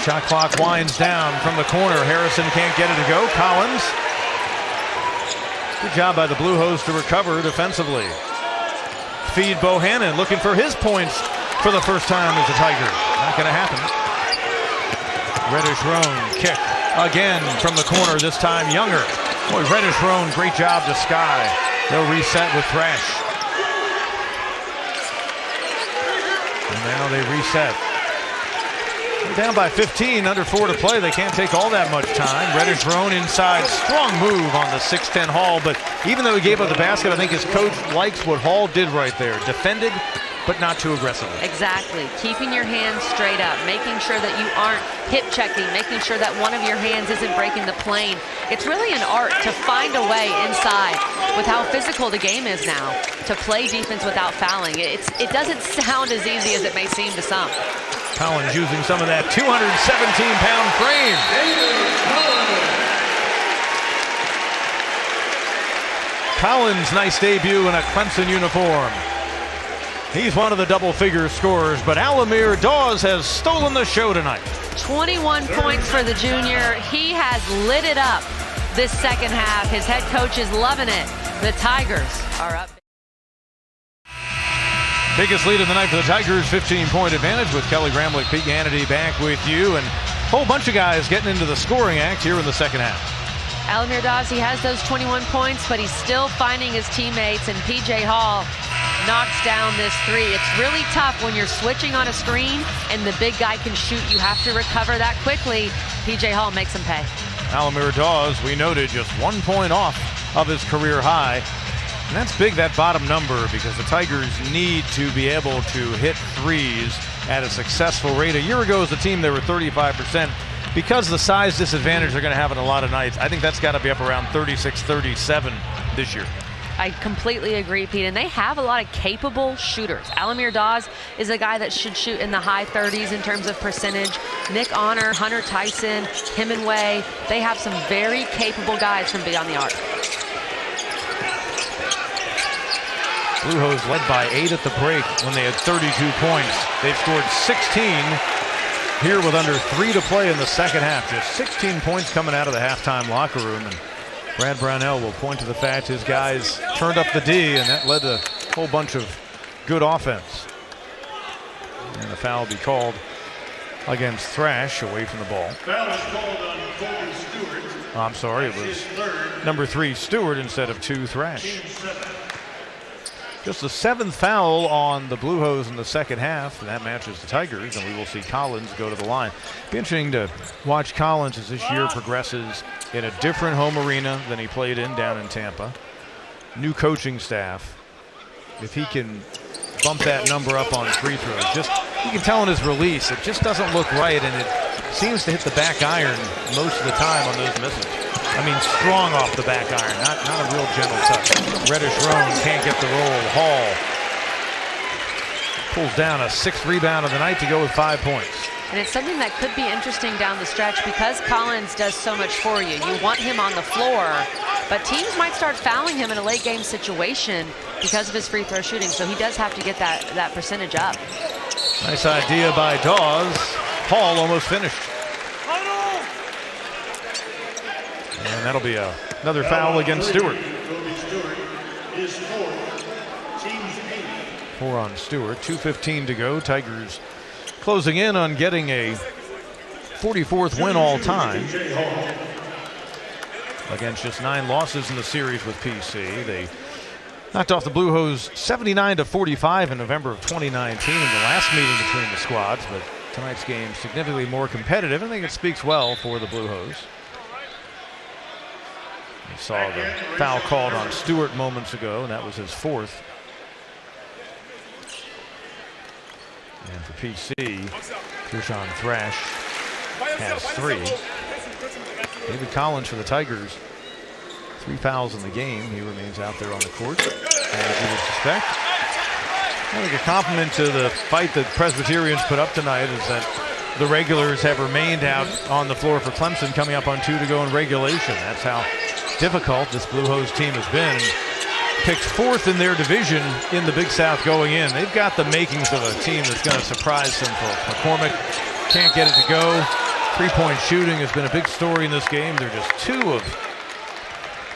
Shot clock winds down from the corner. Harrison can't get it to go. Collins. Good job by the Blue Hose to recover defensively. Feed Bohannon looking for his points for the first time as a Tiger. Not going to happen. Reddish Roan kick again from the corner, this time Younger. Boy, Reddish Roan, great job to Sky. They'll reset with Thrash. And now they reset. They're down by 15, under 4 to play. They can't take all that much time. Reddish Roan inside, strong move on the 6'10" Hall, but even though he gave up the basket, I think his coach likes what Hall did right there. Defended, but not too aggressively. Exactly. Keeping your hands straight up, making sure that you aren't hip checking, making sure that one of your hands isn't breaking the plane. It's really an art to find a way inside with how physical the game is now to play defense without fouling. It doesn't sound as easy as it may seem to some. Collins using some of that 217-pound frame. Collins, nice debut in a Clemson uniform. He's one of the double-figure scorers, but Alamir Dawes has stolen the show tonight. 21 points for the junior. He has lit it up this second half. His head coach is loving it. The Tigers are up. Biggest lead of the night for the Tigers, 15-point advantage with Kelly Gramlich, Pete Hannity back with you, and a whole bunch of guys getting into the scoring act here in the second half. Alamir Dawes, he has those 21 points, but he's still finding his teammates, and P.J. Hall knocks down this 3. It's really tough when you're switching on a screen and the big guy can shoot. You have to recover that quickly. P.J. Hall makes him pay. Alamir Dawes, we noted, just 1 point off of his career high. And that's big, that bottom number, because the Tigers need to be able to hit threes at a successful rate. A year ago as a team, they were 35%. because the size disadvantage they're going to have on a lot of nights, I think that's got to be up around 36-37 this year. I completely agree, Pete, and they have a lot of capable shooters. Alamir Dawes is a guy that should shoot in the high 30s in terms of percentage. Nick Honor, Hunter Tyson, Hemingway, they have some very capable guys from beyond the arc. Blue Hose led by 8 at the break when they had 32 points. They've scored 16 here with under 3 to play in the second half. Just 16 points coming out of the halftime locker room. And Brad Brownell will point to the fact his guys turned up the D, and that led to a whole bunch of good offense. And the foul will be called against Thrash away from the ball. Foul is called on Colby Stewart. Oh, I'm sorry, it was number 3 Stewart instead of 2 Thrash. Just the 7th foul on the Blue Hose in the second half, and that matches the Tigers, and we will see Collins go to the line. Be interesting to watch Collins as this year progresses in a different home arena than he played in down in Tampa. New coaching staff. If he can bump that number up on free throws, just you can tell in his release, it just doesn't look right, and it seems to hit the back iron most of the time on those misses. I mean, strong off the back iron, not a real gentle touch. Reddish Roan can't get the roll. Hall pulls down a 6th rebound of the night to go with 5 points. And it's something that could be interesting down the stretch because Collins does so much for you. You want him on the floor, but teams might start fouling him in a late game situation because of his free throw shooting, so he does have to get that percentage up. Nice idea by Dawes. Hall almost finished. And that'll be another foul against Stewart. 4 on Stewart. 2:15 to go. Tigers closing in on getting a 44th win all time against just 9 losses in the series with PC. They knocked off the Blue Hose 79-45 in November of 2019 in the last meeting between the squads, but tonight's game significantly more competitive. I think it speaks well for the Blue Hose. You saw the foul called on Stewart moments ago, and that was his 4th. And for PC, Krishan Thrash has 3. David Collins for the Tigers, 3 fouls in the game. He remains out there on the court, as you would suspect. I think a compliment to the fight that Presbyterians put up tonight is that the regulars have remained out on the floor for Clemson, coming up on 2 to go in regulation. That's how difficult this Blue Hose team has been. Picked 4th in their division in the Big South going in. They've got the makings of a team that's going to surprise them. For McCormick, can't get it to go. 3-point shooting has been a big story in this game. They're just 2 of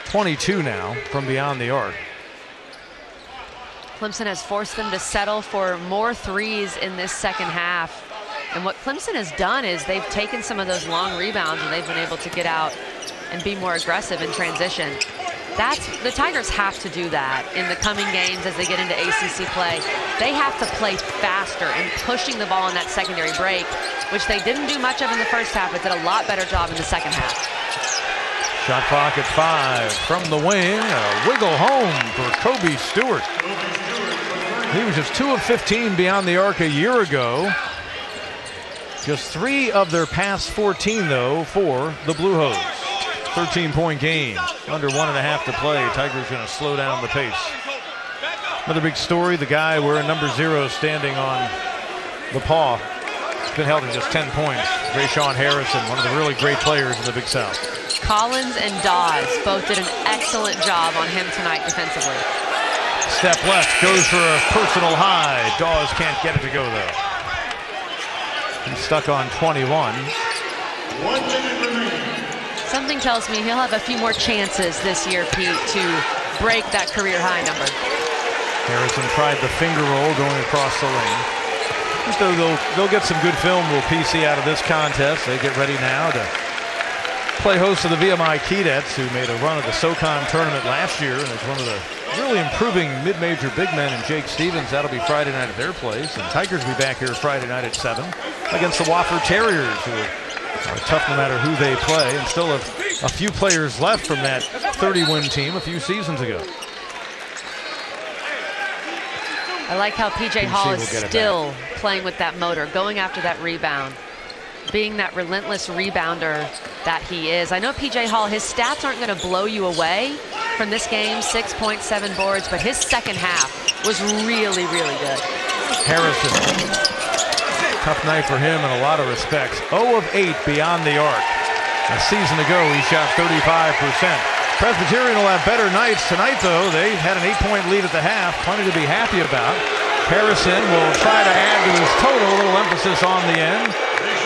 22 now from beyond the arc. Clemson has forced them to settle for more threes in this second half. And what Clemson has done is they've taken some of those long rebounds and they've been able to get out and be more aggressive in transition. The Tigers have to do that in the coming games as they get into ACC play. They have to play faster and pushing the ball in that secondary break, which they didn't do much of in the first half, but did a lot better job in the second half. Shot clock at 5 from the wing. A wiggle home for Kobe Stewart. He was just 2 of 15 beyond the arc a year ago. Just 3 of their past 14, though, for the Blue Hose. 13-point game, under 1.5 to play. Tigers going to slow down the pace. Another big story, the guy wearing number 0 standing on the paw. He's been held to just 10 points. Rayshawn Harrison, one of the really great players in the Big South. Collins and Dawes both did an excellent job on him tonight defensively. Step left, goes for a personal high. Dawes can't get it to go, though. He's stuck on 21. 1 minute remaining. Something tells me he'll have a few more chances this year, Pete, to break that career high number. Harrison tried the finger roll going across the lane. Just though they'll get some good film will PC out of this contest. They get ready now to play host to the VMI Keydets, who made a run of the SoCon tournament last year and is one of the really improving mid-major big men in Jake Stevens. That'll be Friday night at their place. And Tigers will be back here Friday night at 7 against the Wofford Terriers, who are tough no matter who they play, and still have a few players left from that 30-win team a few seasons ago. I like how PJ Hall is still playing with that motor, going after that rebound. being that relentless rebounder that he is. I know PJ Hall, his stats aren't going to blow you away from this game, 6.7 boards, but his second half was really, really good. Harrison, tough night for him in a lot of respects. 0 of 8 beyond the arc. A season ago, he shot 35%. Presbyterian will have better nights tonight, though. They had an 8-point lead at the half, plenty to be happy about. Harrison will try to add to his total, a little emphasis on the end.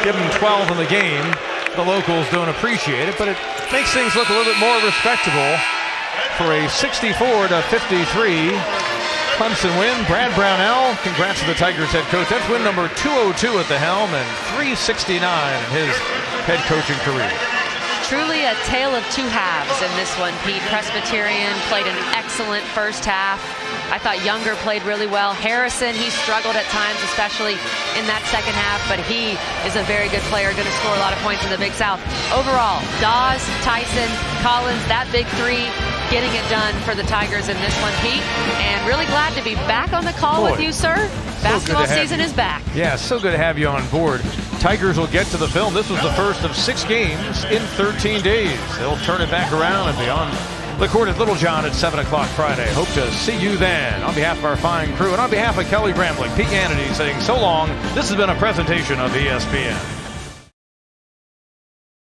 Give him 12 in the game. The locals don't appreciate it, but it makes things look a little bit more respectable for a 64-53 Clemson win. Brad Brownell, congrats to the Tigers head coach. That's win number 202 at the helm and 369 in his head coaching career. Truly a tale of two halves in this one, Pete. Presbyterian played an excellent first half. I thought Younger played really well. Harrison, he struggled at times, especially in that second half, but he is a very good player, going to score a lot of points in the Big South. Overall, Dawes, Tyson, Collins, that big three, getting it done for the Tigers in this one, Pete. And really glad to be back on the call with you, sir. Basketball season is back. Yeah, so good to have you on board. Tigers will get to the film. This was the first of 6 games in 13 days. They'll turn it back around and be on the court at Littlejohn at 7 o'clock Friday. Hope to see you then. On behalf of our fine crew and on behalf of Kelly Bramblick, Pete Hannity saying so long. This has been a presentation of ESPN.